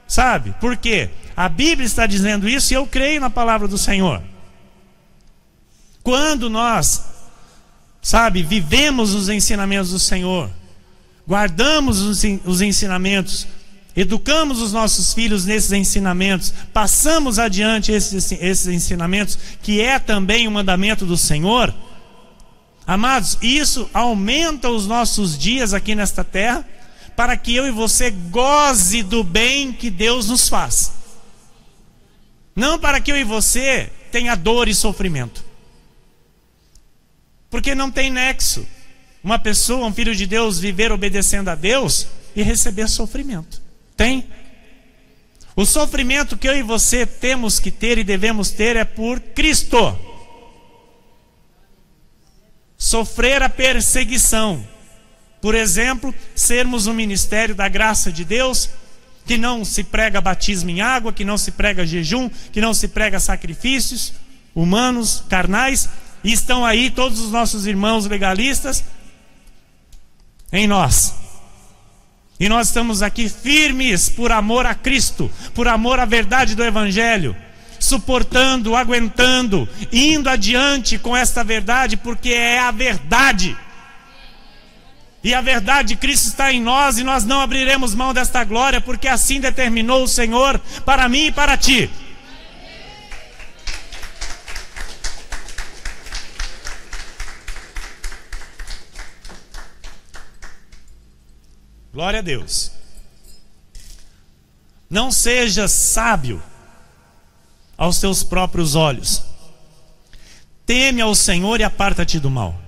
[SPEAKER 1] Sabe? Por quê? A Bíblia está dizendo isso e eu creio na palavra do Senhor. Quando nós, sabe, vivemos os ensinamentos do Senhor, guardamos os ensinamentos, educamos os nossos filhos nesses ensinamentos, passamos adiante esses ensinamentos, que é também um mandamento do Senhor, amados, isso aumenta os nossos dias aqui nesta terra, para que eu e você goze do bem que Deus nos faz. Não para que eu e você tenha dor e sofrimento. Porque não tem nexo uma pessoa, um filho de Deus, viver obedecendo a Deus e receber sofrimento. Tem? O sofrimento que eu e você temos que ter e devemos ter é por Cristo. Sofrer a perseguição. Por exemplo, sermos um ministério da graça de Deus, que não se prega batismo em água, que não se prega jejum, que não se prega sacrifícios humanos, carnais, e estão aí todos os nossos irmãos legalistas em nós. E nós estamos aqui firmes por amor a Cristo, por amor à verdade do Evangelho, suportando, aguentando, indo adiante com esta verdade, porque é a verdade. E a verdade de Cristo está em nós, e nós não abriremos mão desta glória, porque assim determinou o Senhor para mim e para ti. Glória a Deus. Não seja sábio aos teus próprios olhos. Teme ao Senhor e aparta-te do mal.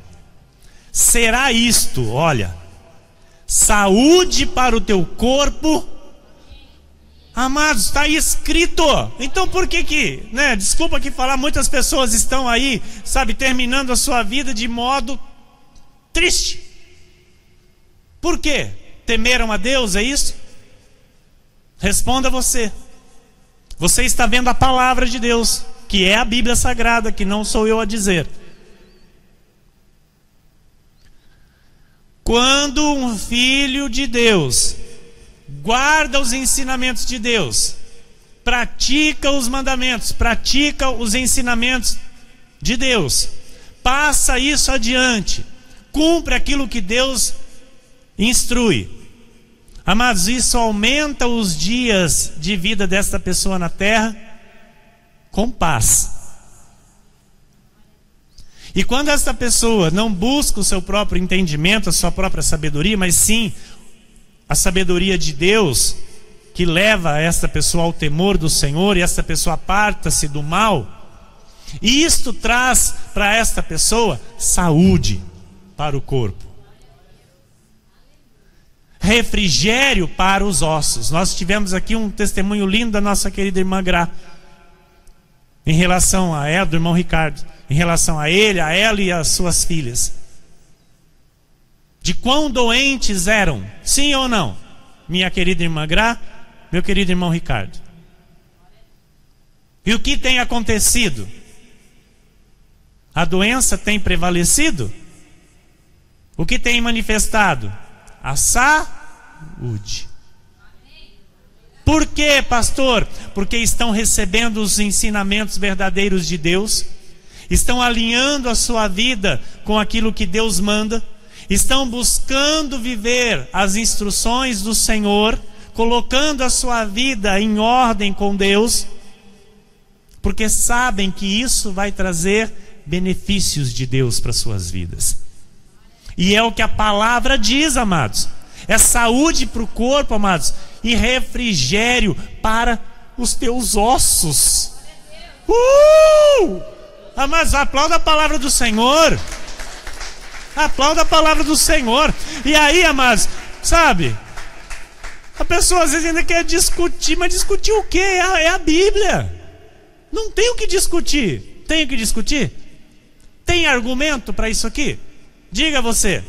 [SPEAKER 1] Será isto, olha, saúde para o teu corpo. Amados, está aí escrito. Então por que, né? Desculpa aqui falar, muitas pessoas estão aí, sabe, terminando a sua vida de modo triste. Por quê? Temeram a Deus, é isso? Responda você. Você está vendo a palavra de Deus, que é a Bíblia Sagrada, que não sou eu a dizer. Quando um filho de Deus guarda os ensinamentos de Deus, pratica os mandamentos, pratica os ensinamentos de Deus, passa isso adiante, cumpre aquilo que Deus instrui. Amados, isso aumenta os dias de vida desta pessoa na terra com paz. E quando esta pessoa não busca o seu próprio entendimento, a sua própria sabedoria, mas sim a sabedoria de Deus, que leva esta pessoa ao temor do Senhor, e esta pessoa aparta-se do mal, e isto traz para esta pessoa saúde para o corpo, refrigério para os ossos. Nós tivemos aqui um testemunho lindo da nossa querida irmã Gra, em relação a ela, do irmão Ricardo, em relação a ele, a ela e as suas filhas, de quão doentes eram, sim ou não, minha querida irmã Gra, meu querido irmão Ricardo. E o que tem acontecido? A doença tem prevalecido? O que tem manifestado? A saúde. Por quê, pastor? Porque estão recebendo os ensinamentos verdadeiros de Deus, estão alinhando a sua vida com aquilo que Deus manda, estão buscando viver as instruções do Senhor, colocando a sua vida em ordem com Deus, porque sabem que isso vai trazer benefícios de Deus para suas vidas. E é o que a palavra diz, amados. É saúde para o corpo, amados, e refrigério para os teus ossos. Amados, aplauda a palavra do Senhor. Aplauda a palavra do Senhor. E aí, amados, sabe, a pessoa às vezes ainda quer discutir, mas discutir o quê? É a Bíblia. Não tem o que discutir. Tem o que discutir? Tem argumento para isso aqui? Diga você.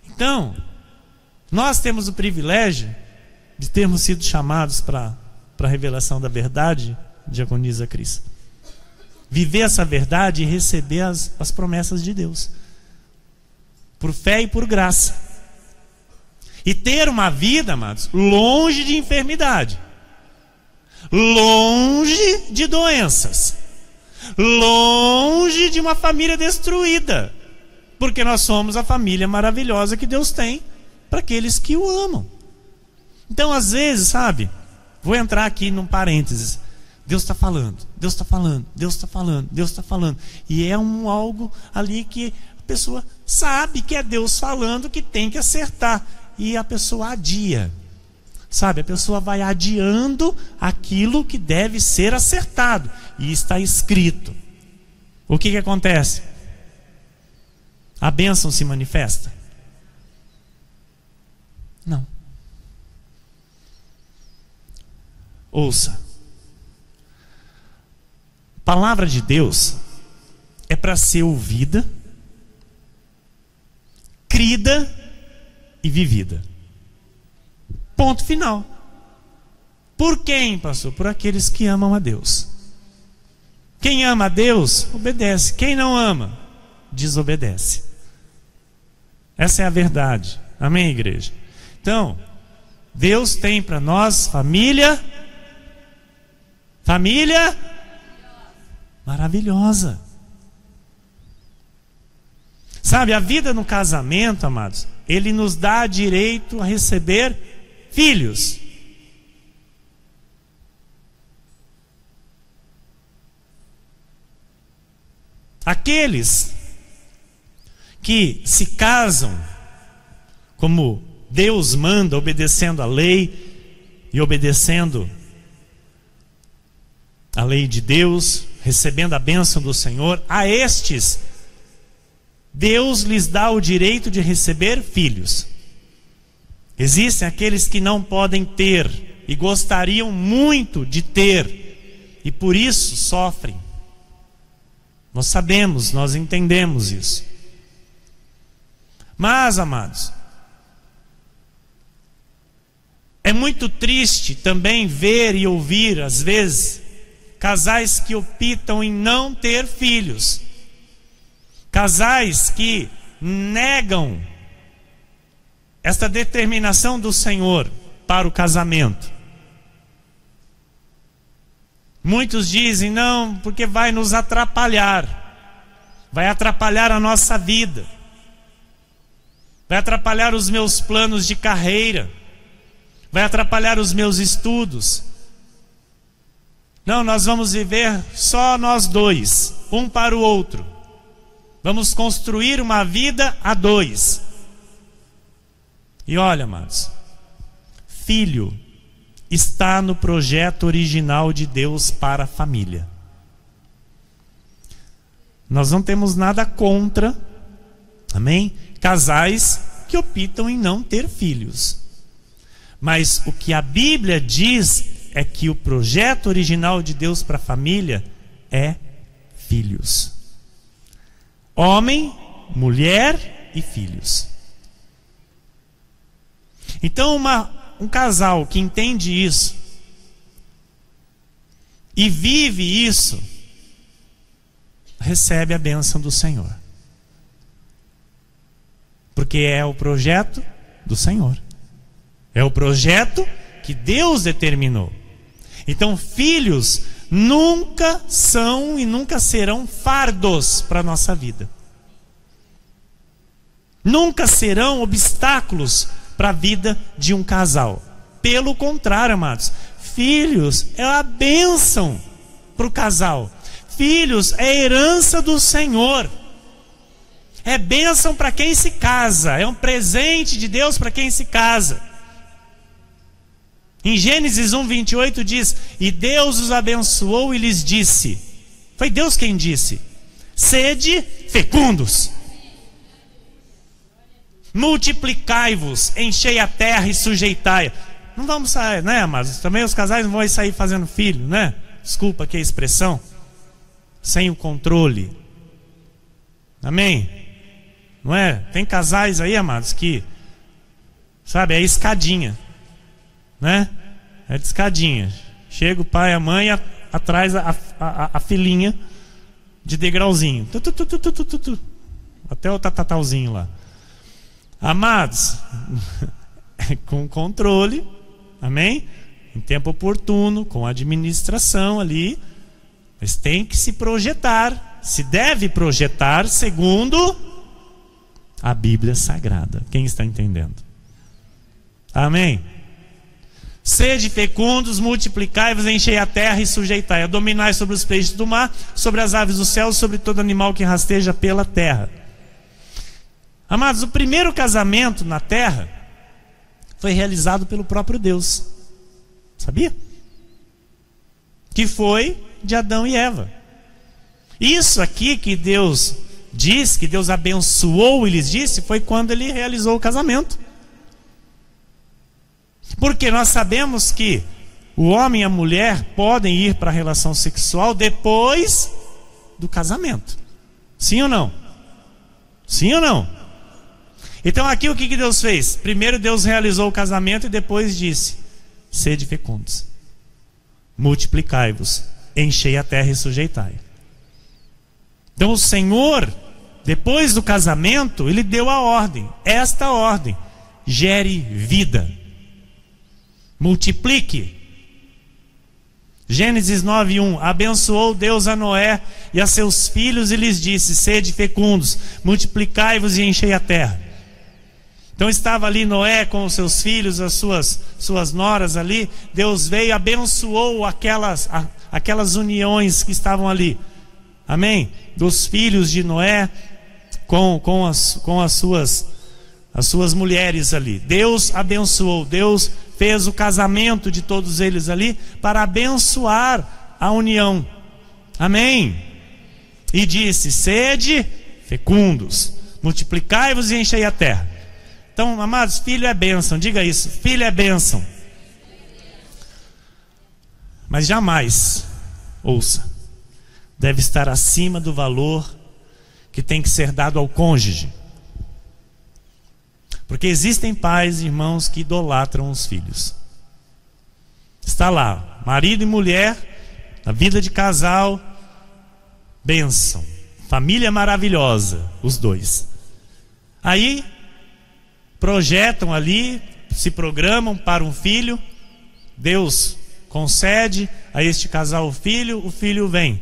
[SPEAKER 1] Então, nós temos o privilégio de termos sido chamados para a revelação da verdade, diaconisa Cris. Viver essa verdade e receber as promessas de Deus, por fé e por graça, e ter uma vida, amados, longe de enfermidade, longe de doenças, longe de uma família destruída, porque nós somos a família maravilhosa que Deus tem para aqueles que o amam. Então, às vezes, sabe, vou entrar aqui num parênteses. Deus está falando, Deus está falando, Deus está falando, Deus está falando. E é algo ali que a pessoa sabe que é Deus falando, que tem que acertar. E a pessoa adia. Sabe, a pessoa vai adiando aquilo que deve ser acertado. E está escrito. O que acontece? A bênção se manifesta? Não. Ouça. A palavra de Deus é para ser ouvida, crida e vivida. Ponto final. Por quem, pastor? Por aqueles que amam a Deus. Quem ama a Deus, obedece. Quem não ama, desobedece. Essa é a verdade. Amém, igreja? Então, Deus tem para nós família maravilhosa. Sabe, a vida no casamento, amados, ele nos dá direito a receber filhos. Aqueles que se casam como Deus manda, obedecendo a lei e obedecendo a lei de Deus, recebendo a bênção do Senhor, a estes Deus lhes dá o direito de receber filhos. Existem aqueles que não podem ter e gostariam muito de ter, e por isso sofrem. Nós sabemos, nós entendemos isso. Mas, amados, é muito triste também ver e ouvir, às vezes, casais que optam em não ter filhos. Casais que negam esta determinação do Senhor para o casamento. Muitos dizem, não, porque vai nos atrapalhar. Vai atrapalhar a nossa vida. Vai atrapalhar os meus planos de carreira. Vai atrapalhar os meus estudos. Não, nós vamos viver só nós dois, um para o outro. Vamos construir uma vida a dois. E olha, amados, filho está no projeto original de Deus para a família. Nós não temos nada contra, amém? Casais que optam em não ter filhos. Mas o que a Bíblia diz é que o projeto original de Deus para a família é filhos. Homem, mulher e filhos. Então um casal que entende isso e vive isso, recebe a bênção do Senhor. Porque é o projeto do Senhor. É o projeto que Deus determinou. Então filhos nunca são e nunca serão fardos para a nossa vida. Nunca serão obstáculos para a vida de um casal. Pelo contrário, amados, filhos é a bênção para o casal. Filhos é herança do Senhor. É bênção para quem se casa. É um presente de Deus para quem se casa. Em Gênesis 1:28 diz: e Deus os abençoou e lhes disse, foi Deus quem disse, sede fecundos, multiplicai-vos, enchei a terra e sujeitai-a. Não vamos sair, né, amados? Também os casais não vão sair fazendo filho, né? Desculpa aqui a expressão. Sem o controle. Amém? Não é? Tem casais aí, amados, que, sabe, é escadinha, né? É de escadinha. Chega o pai e a mãe atrás a filhinha de degrauzinho. Até o tatatauzinho lá. Amados, com controle, amém? Em tempo oportuno, com administração ali, mas tem que se projetar, se deve projetar segundo a Bíblia Sagrada. Quem está entendendo? Amém? Sede fecundos, multiplicai-vos, enchei a terra e sujeitai-a, dominai sobre os peixes do mar, sobre as aves do céu, sobre todo animal que rasteja pela terra. Amados, o primeiro casamento na terra foi realizado pelo próprio Deus. Sabia? Que foi de Adão e Eva. Isso aqui que Deus diz, que Deus abençoou e lhes disse, foi quando ele realizou o casamento. Porque nós sabemos que o homem e a mulher podem ir para a relação sexual depois do casamento. Sim ou não? Sim ou não? Então aqui o que Deus fez? Primeiro Deus realizou o casamento e depois disse: sede fecundos, multiplicai-vos, enchei a terra e sujeitai. Então o Senhor, depois do casamento, Ele deu a ordem, esta ordem: gere vida, multiplique. Gênesis 9:1, abençoou Deus a Noé e a seus filhos e lhes disse: sede fecundos, multiplicai-vos e enchei a terra. Então estava ali Noé com os seus filhos, as suas noras ali. Deus veio e abençoou aquelas uniões que estavam ali. Amém? Dos filhos de Noé com as suas mulheres ali. Deus abençoou, Deus fez o casamento de todos eles ali para abençoar a união. Amém? E disse: sede fecundos, multiplicai-vos e enchei a terra. Então, amados, filho é bênção, diga isso, filho é bênção. Mas jamais, ouça, deve estar acima do valor que tem que ser dado ao cônjuge. Porque existem pais e irmãos que idolatram os filhos. Está lá, marido e mulher, a vida de casal, bênção, família maravilhosa, os dois. Aí projetam ali, se programam para um filho, Deus concede a este casal o filho vem,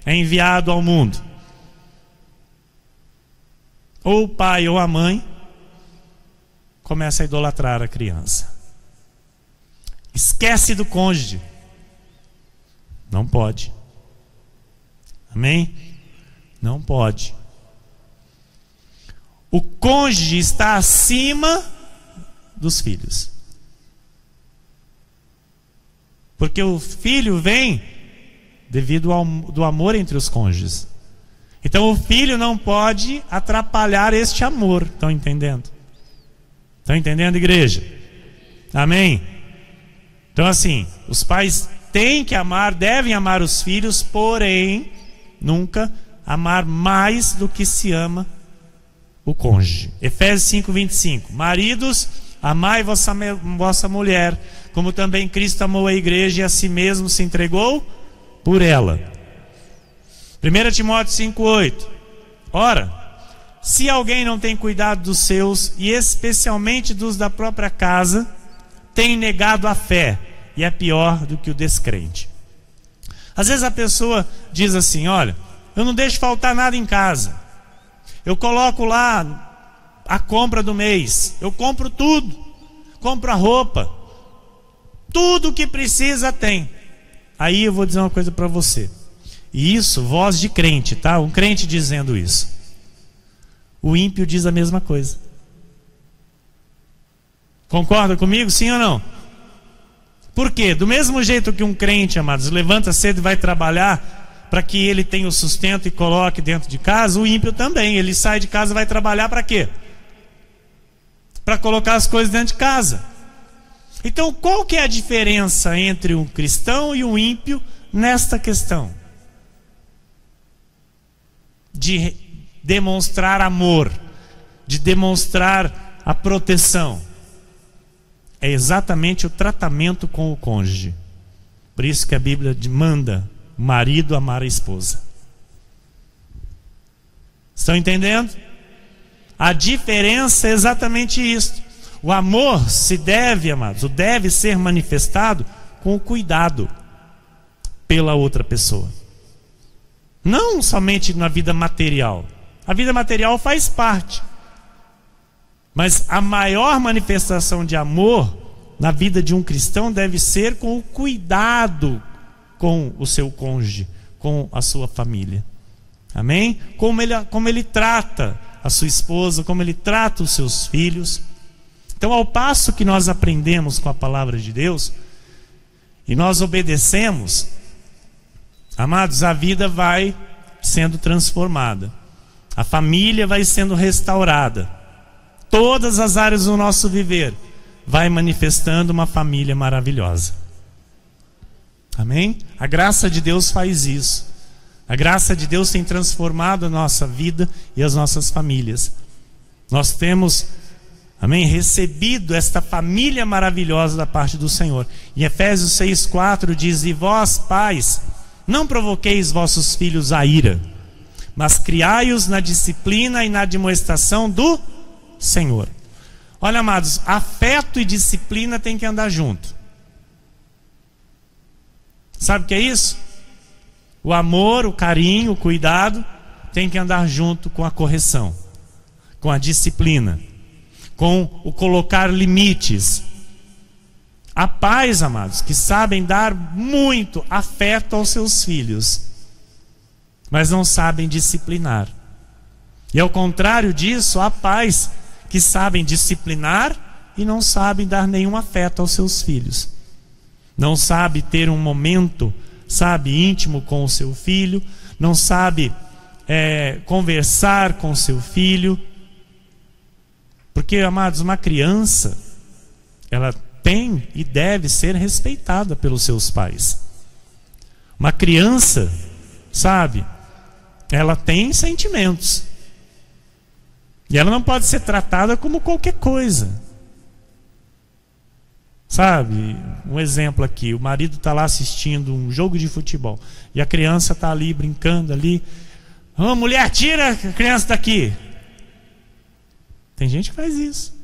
[SPEAKER 1] é enviado ao mundo. Ou o pai ou a mãe começa a idolatrar a criança. Esquece do cônjuge. Não pode. Amém? Não pode. O cônjuge está acima dos filhos. Porque o filho vem devido do amor entre os cônjuges. Então o filho não pode atrapalhar este amor. Estão entendendo? Estão entendendo, igreja? Amém? Então assim, os pais têm que amar, devem amar os filhos, porém nunca amar mais do que se ama o cônjuge. Efésios 5:25. Maridos, amai vossa mulher, como também Cristo amou a igreja e a si mesmo se entregou por ela. 1 Timóteo 5:8. Ora, se alguém não tem cuidado dos seus, e especialmente dos da própria casa, tem negado a fé, e é pior do que o descrente. Às vezes a pessoa diz assim: olha, eu não deixo faltar nada em casa, eu coloco lá a compra do mês, eu compro tudo, compro a roupa, tudo que precisa tem. Aí eu vou dizer uma coisa para você, e isso, voz de crente, tá? Um crente dizendo isso. O ímpio diz a mesma coisa. Concorda comigo, sim ou não? Por quê? Do mesmo jeito que um crente, amados, levanta cedo e vai trabalhar para que ele tenha o sustento e coloque dentro de casa, o ímpio também. Ele sai de casa e vai trabalhar para quê? Para colocar as coisas dentro de casa. Então, qual que é a diferença entre um cristão e um ímpio nesta questão? De demonstrar amor, de demonstrar a proteção. É exatamente o tratamento com o cônjuge. Por isso que a Bíblia manda o marido amar a esposa. Estão entendendo? A diferença é exatamente isso. O amor se deve, amados, deve ser manifestado com o cuidado pela outra pessoa. Não somente na vida material. A vida material faz parte. Mas a maior manifestação de amor na vida de um cristão deve ser com o cuidado com o seu cônjuge, com a sua família. Amém? Como ele trata a sua esposa, como ele trata os seus filhos. Então, ao passo que nós aprendemos com a palavra de Deus e nós obedecemos, amados, a vida vai sendo transformada, a família vai sendo restaurada, todas as áreas do nosso viver vai manifestando uma família maravilhosa. Amém? A graça de Deus faz isso. A graça de Deus tem transformado a nossa vida e as nossas famílias. Nós temos, amém, recebido esta família maravilhosa da parte do Senhor. Em Efésios 6,4 diz: e vós, pais, não provoqueis vossos filhos à ira, mas criai-os na disciplina e na admoestação do Senhor. Olha, amados, afeto e disciplina tem que andar junto. Sabe o que é isso? O amor, o carinho, o cuidado tem que andar junto com a correção, com a disciplina, com o colocar limites. Há pais, amados, que sabem dar muito afeto aos seus filhos, mas não sabem disciplinar. E ao contrário disso, há pais que sabem disciplinar e não sabem dar nenhum afeto aos seus filhos. Não sabe ter um momento, sabe, íntimo com o seu filho, não sabe conversar com o seu filho. Porque, amados, uma criança, ela tem e deve ser respeitada pelos seus pais. Uma criança, sabe, ela tem sentimentos. E ela não pode ser tratada como qualquer coisa. Sabe, um exemplo aqui, o marido está lá assistindo um jogo de futebol e a criança está ali brincando ali. Oh, mulher, tira a criança daqui. Tem gente que faz isso.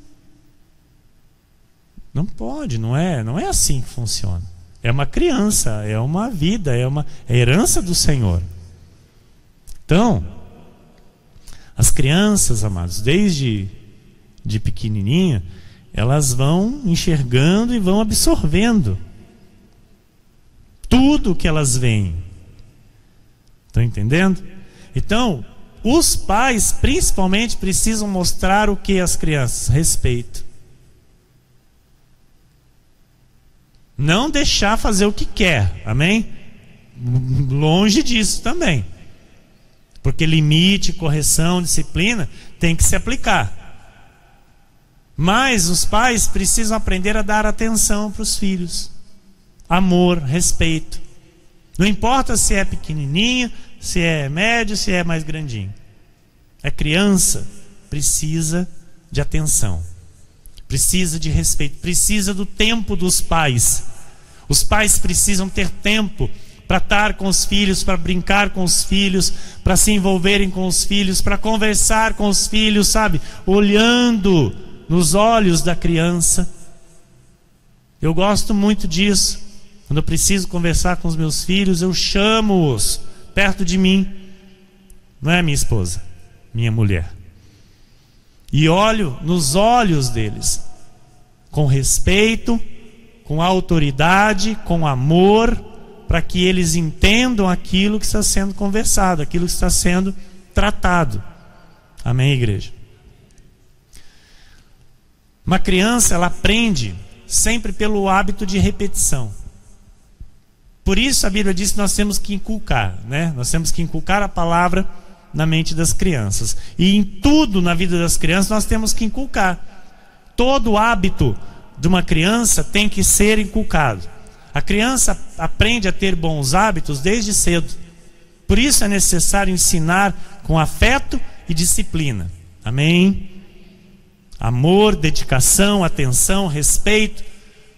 [SPEAKER 1] Não pode, não é assim que funciona. É uma criança, é uma vida, é herança do Senhor. Então, as crianças, amados, desde de pequenininha, elas vão enxergando e vão absorvendo tudo que elas veem. Estão entendendo? Então, os pais principalmente precisam mostrar o que às crianças? Respeito. Não deixar fazer o que quer, amém? Longe disso também. Porque limite, correção, disciplina tem que se aplicar. Mas os pais precisam aprender a dar atenção para os filhos. Amor, respeito. Não importa se é pequenininho, se é médio, se é mais grandinho. É criança, precisa de atenção. Precisa de respeito. Precisa do tempo dos pais. Os pais precisam ter tempo para estar com os filhos, para brincar com os filhos, para se envolverem com os filhos, para conversar com os filhos, sabe? Olhando nos olhos da criança. Eu gosto muito disso. Quando eu preciso conversar com os meus filhos, eu chamo-os perto de mim. Não é minha esposa, minha mulher. E olho nos olhos deles, com respeito, com autoridade, com amor, para que eles entendam aquilo que está sendo conversado, aquilo que está sendo tratado. Amém, igreja? Uma criança, ela aprende sempre pelo hábito de repetição. Por isso a Bíblia diz que nós temos que inculcar, né? Nós temos que inculcar a palavra na mente das crianças. E em tudo na vida das crianças nós temos que inculcar. Todo hábito de uma criança tem que ser inculcado. A criança aprende a ter bons hábitos desde cedo. Por isso é necessário ensinar com afeto e disciplina. Amém? Amor, dedicação, atenção, respeito,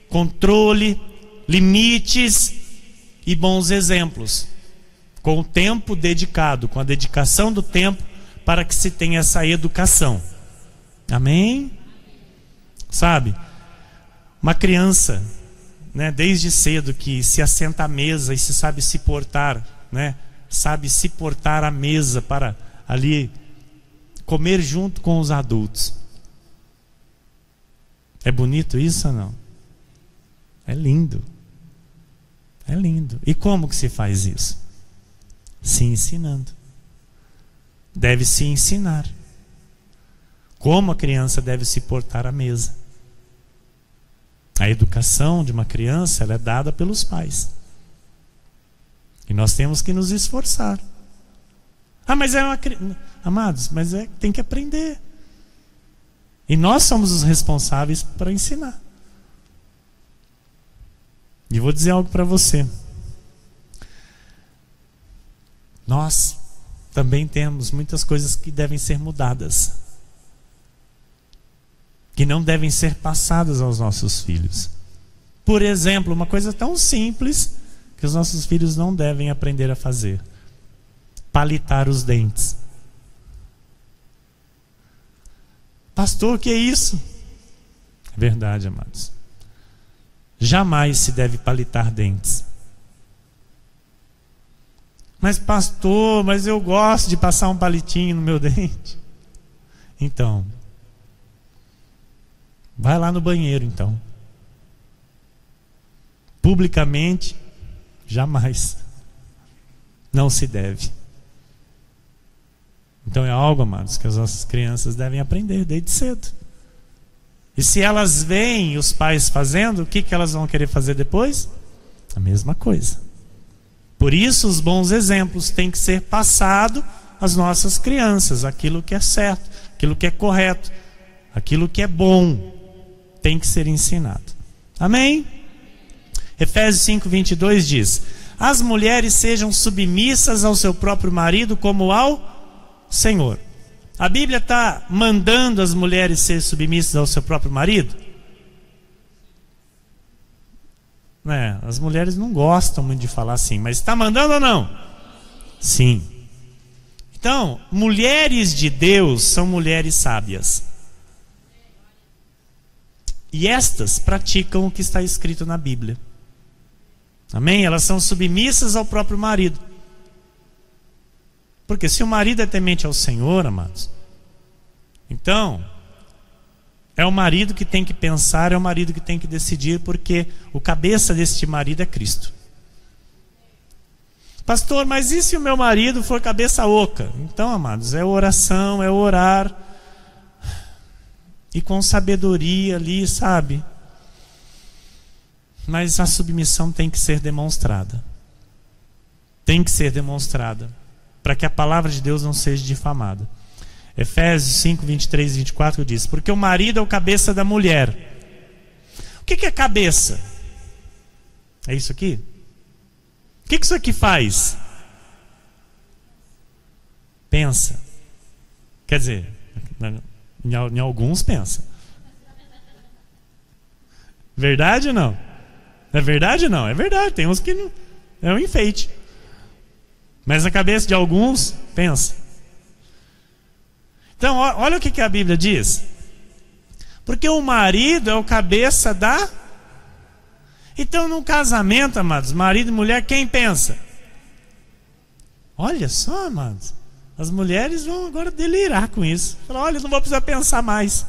[SPEAKER 1] controle, limites e bons exemplos. Com o tempo dedicado, com a dedicação do tempo para que se tenha essa educação. Amém? Sabe? Uma criança, né, desde cedo que se assenta à mesa e se sabe se portar, né, sabe se portar à mesa para ali comer junto com os adultos. É bonito isso ou não? É lindo. É lindo. E como que se faz isso? Se ensinando. Deve se ensinar como a criança deve se portar à mesa. A educação de uma criança, ela é dada pelos pais. E nós temos que nos esforçar. Ah, mas é uma criança. Amados, mas tem que aprender. E nós somos os responsáveis para ensinar. E vou dizer algo para você. Nós também temos muitas coisas que devem ser mudadas, que não devem ser passadas aos nossos filhos. Por exemplo, uma coisa tão simples que os nossos filhos não devem aprender a fazer: palitar os dentes. Pastor, o que é isso? É verdade, amados. Jamais se deve palitar dentes. Mas pastor, mas eu gosto de passar um palitinho no meu dente. Então, vai lá no banheiro então. Publicamente, jamais. Não se deve. Então é algo, amados, que as nossas crianças devem aprender desde cedo. E se elas veem os pais fazendo, o que elas vão querer fazer depois? A mesma coisa. Por isso os bons exemplos têm que ser passados às nossas crianças. Aquilo que é certo, aquilo que é correto, aquilo que é bom, tem que ser ensinado. Amém? Efésios 5:22 diz: as mulheres sejam submissas ao seu próprio marido como ao Senhor. A Bíblia está mandando as mulheres ser submissas ao seu próprio marido? As mulheres não gostam muito de falar assim, mas está mandando ou não? Sim. Então, mulheres de Deus são mulheres sábias. E estas praticam o que está escrito na Bíblia. Amém? Elas são submissas ao próprio marido. Porque se o marido é temente ao Senhor, amados, então é o marido que tem que pensar, é o marido que tem que decidir, porque o cabeça deste marido é Cristo. Pastor, mas e se o meu marido for cabeça oca? Então, amados, é oração, é orar, e com sabedoria ali, sabe? Mas a submissão tem que ser demonstrada. Tem que ser demonstrada, para que a palavra de Deus não seja difamada. Efésios 5, 23 e 24 diz: porque o marido é o cabeça da mulher. O que é cabeça? É isso aqui? O que isso aqui faz? Pensa. Quer dizer, em alguns pensa. Verdade ou não? É verdade ou não? É verdade, tem uns que não, é um enfeite. Mas a cabeça de alguns pensa. Então, olha o que a Bíblia diz. Porque o marido é o cabeça da... Então, no casamento, amados, marido e mulher, quem pensa? Olha só, amados, as mulheres vão agora delirar com isso. Falar, olha, não vou precisar pensar mais.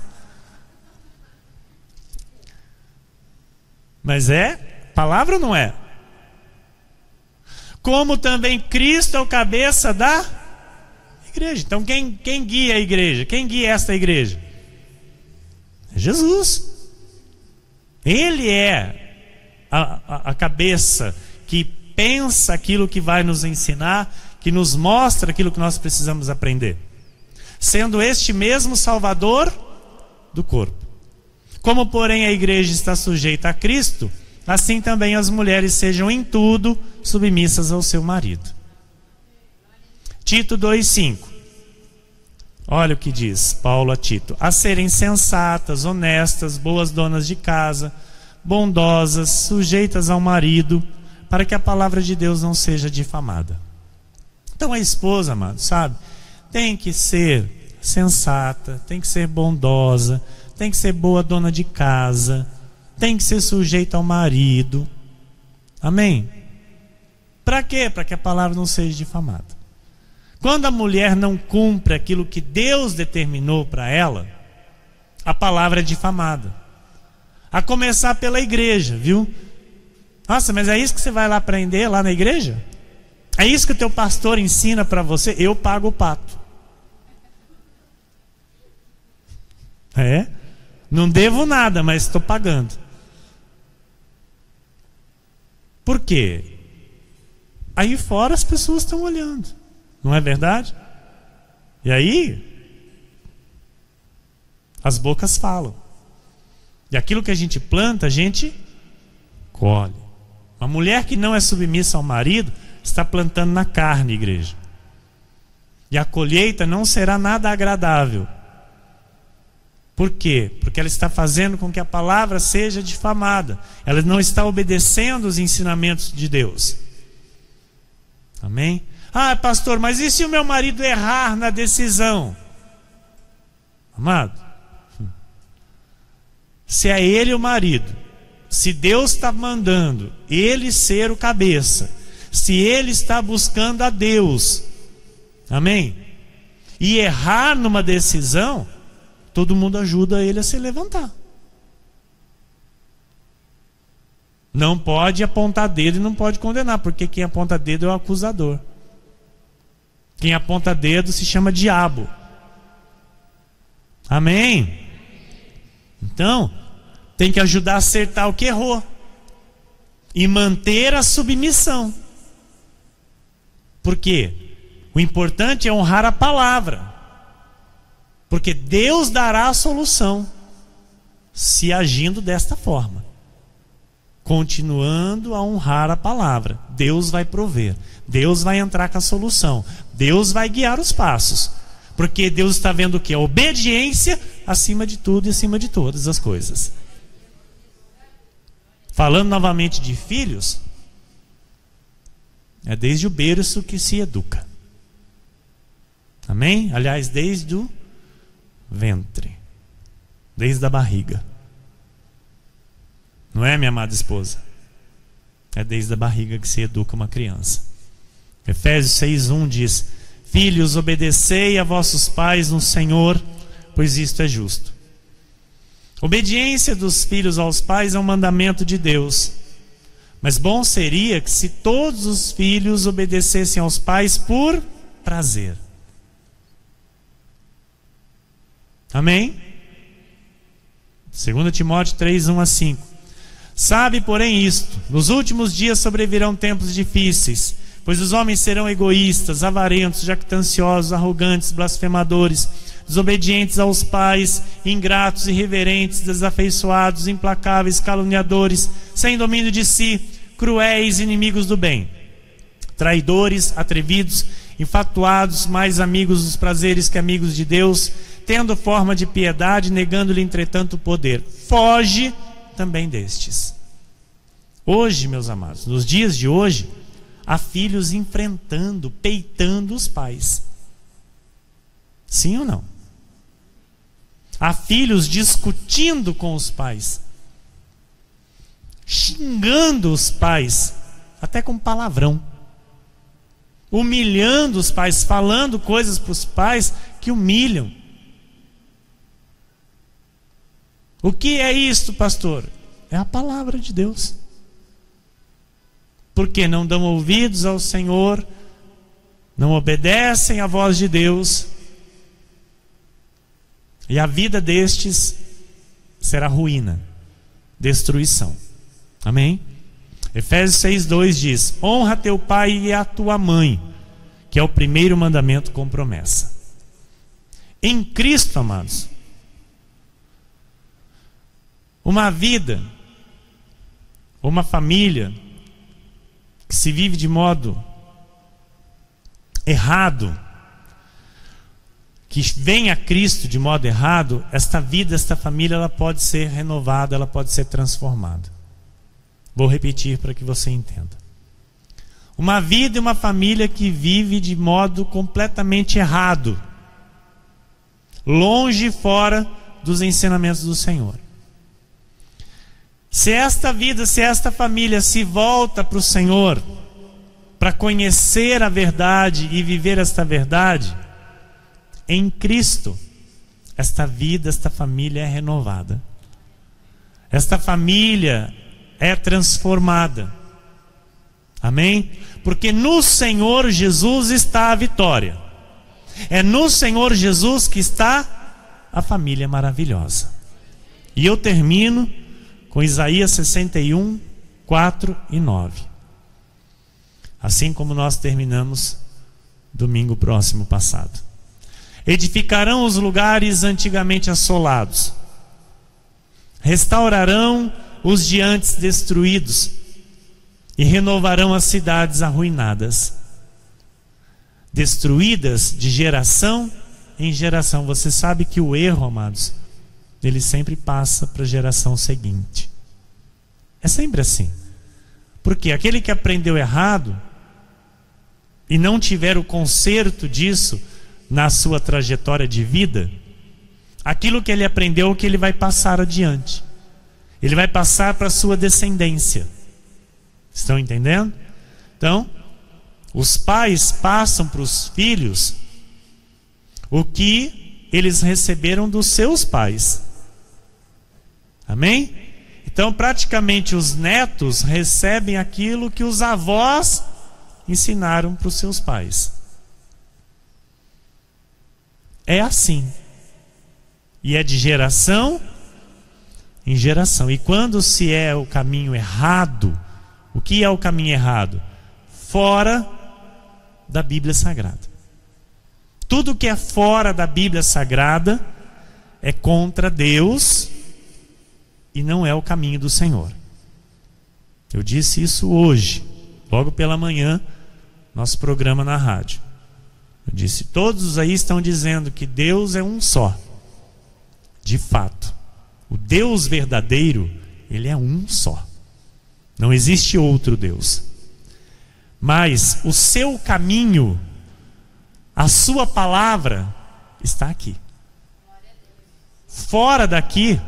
[SPEAKER 1] Mas é palavra ou não é? Como também Cristo é o cabeça da igreja. Então quem guia a igreja? Quem guia esta igreja? É Jesus. Ele é a cabeça que pensa aquilo que vai nos ensinar, que nos mostra aquilo que nós precisamos aprender, sendo este mesmo Salvador do corpo. Como, porém, a igreja está sujeita a Cristo, assim também as mulheres sejam em tudo submissas ao seu marido. Tito 2,5. Olha o que diz Paulo a Tito: a serem sensatas, honestas, boas donas de casa, bondosas, sujeitas ao marido, para que a palavra de Deus não seja difamada. Então a esposa, amado, sabe, tem que ser sensata, tem que ser bondosa, tem que ser boa dona de casa, tem que ser sujeita ao marido. Amém? Para quê? Para que a palavra não seja difamada. Quando a mulher não cumpre aquilo que Deus determinou para ela, a palavra é difamada. A começar pela igreja, viu? Nossa, mas é isso que você vai lá aprender lá na igreja? É isso que o teu pastor ensina para você? Eu pago o pato. É? Não devo nada, mas estou pagando. Por quê? Aí fora as pessoas estão olhando. Não é verdade? E aí as bocas falam. E aquilo que a gente planta, a gente colhe. Uma mulher que não é submissa ao marido está plantando na carne, igreja. E a colheita não será nada agradável. Por quê? Porque ela está fazendo com que a palavra seja difamada. Ela não está obedecendo os ensinamentos de Deus. Amém? Ah, pastor, mas e se o meu marido errar na decisão? Amado, se é ele o marido, se Deus está mandando ele ser o cabeça, se ele está buscando a Deus, amém? E errar numa decisão, todo mundo ajuda ele a se levantar. Não pode apontar dedo e não pode condenar, porque quem aponta dedo é o acusador. Quem aponta dedo se chama diabo. Amém? Então, tem que ajudar a acertar o que errou e manter a submissão. Por quê? O importante é honrar a palavra, porque Deus dará a solução se agindo desta forma, continuando a honrar a palavra. Deus vai prover, Deus vai entrar com a solução, Deus vai guiar os passos, porque Deus está vendo o que? A obediência acima de tudo e acima de todas as coisas. Falando novamente de filhos, é desde o berço que se educa. Amém? Aliás, desde o ventre, desde a barriga. Não é, minha amada esposa? É desde a barriga que se educa uma criança. Efésios 6:1 diz: filhos, obedecei a vossos pais no Senhor, pois isto é justo. Obediência dos filhos aos pais é um mandamento de Deus. Mas bom seria que se todos os filhos obedecessem aos pais por prazer. Amém? 2 Timóteo 3:1-5. Sabe, porém, isto: nos últimos dias sobrevirão tempos difíceis, pois os homens serão egoístas, avarentos, jactanciosos, arrogantes, blasfemadores, desobedientes aos pais, ingratos, irreverentes, desafeiçoados, implacáveis, caluniadores, sem domínio de si, cruéis, inimigos do bem, traidores, atrevidos, infatuados, mais amigos dos prazeres que amigos de Deus, tendo forma de piedade, negando-lhe entretanto o poder. Foge também destes. Hoje, meus amados, nos dias de hoje, há filhos enfrentando, peitando os pais. Sim ou não? Há filhos discutindo com os pais, xingando os pais, até com palavrão, humilhando os pais, falando coisas para os pais que humilham. O que é isto, pastor? É a palavra de Deus. Porque não dão ouvidos ao Senhor, não obedecem à voz de Deus, e a vida destes será ruína, destruição. Amém? Efésios 6:2 diz: honra teu pai e a tua mãe, que é o primeiro mandamento com promessa. Em Cristo, amados, uma vida, uma família que se vive de modo errado, que vem a Cristo de modo errado, esta vida, esta família, ela pode ser renovada, ela pode ser transformada. Vou repetir para que você entenda. Uma vida e uma família que vive de modo completamente errado, longe e fora dos ensinamentos do Senhor. Se esta vida, se esta família se volta para o Senhor, para conhecer a verdade e viver esta verdade, em Cristo, esta vida, esta família é renovada. esta família é transformada. Amém? Porque no Senhor Jesus está a vitória. É no Senhor Jesus que está a família maravilhosa. E eu termino com Isaías 61, 4 e 9. Assim como nós terminamos domingo próximo passado. Edificarão os lugares antigamente assolados. Restaurarão os de antes destruídos. E renovarão as cidades arruinadas. Destruídas de geração em geração. Você sabe que o erro, amados, ele sempre passa para a geração seguinte. É sempre assim. Porque aquele que aprendeu errado e não tiver o conserto disso na sua trajetória de vida, aquilo que ele aprendeu, que ele vai passar adiante. Ele vai passar para a sua descendência. Estão entendendo? Então, os pais passam para os filhos o que eles receberam dos seus pais. Amém? Então, praticamente os netos recebem aquilo que os avós ensinaram para os seus pais. É assim. E é de geração em geração. E quando se é o caminho errado, o que é o caminho errado? Fora da Bíblia Sagrada. Tudo que é fora da Bíblia Sagrada é contra Deus e não é o caminho do Senhor. Eu disse isso hoje, logo pela manhã, nosso programa na rádio. Eu disse, todos aí estão dizendo que Deus é um só. De fato, o Deus verdadeiro, ele é um só. Não existe outro Deus. Mas o seu caminho, a sua palavra, está aqui. Fora daqui,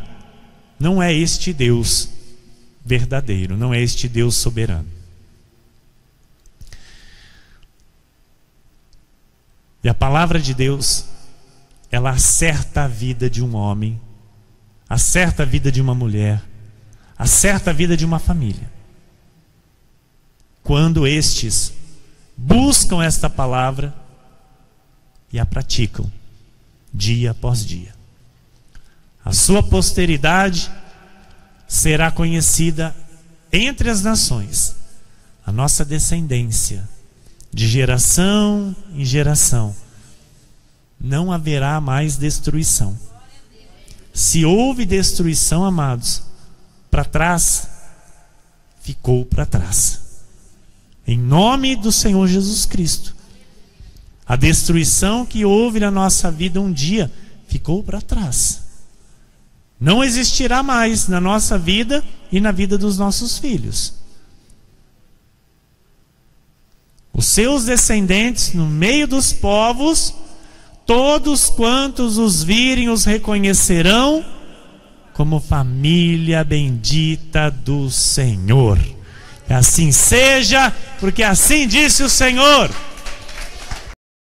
[SPEAKER 1] não é este Deus verdadeiro, não é este Deus soberano. E a palavra de Deus, ela acerta a vida de um homem, acerta a vida de uma mulher, acerta a vida de uma família. Quando estes buscam esta palavra e a praticam dia após dia. A sua posteridade será conhecida entre as nações, a nossa descendência, de geração em geração. Não haverá mais destruição. Se houve destruição, amados, para trás, ficou para trás. Em nome do Senhor Jesus Cristo. A destruição que houve na nossa vida um dia ficou para trás. Não existirá mais na nossa vida e na vida dos nossos filhos. Os seus descendentes no meio dos povos, todos quantos os virem os reconhecerão como família bendita do Senhor. Que assim seja, porque assim disse o Senhor.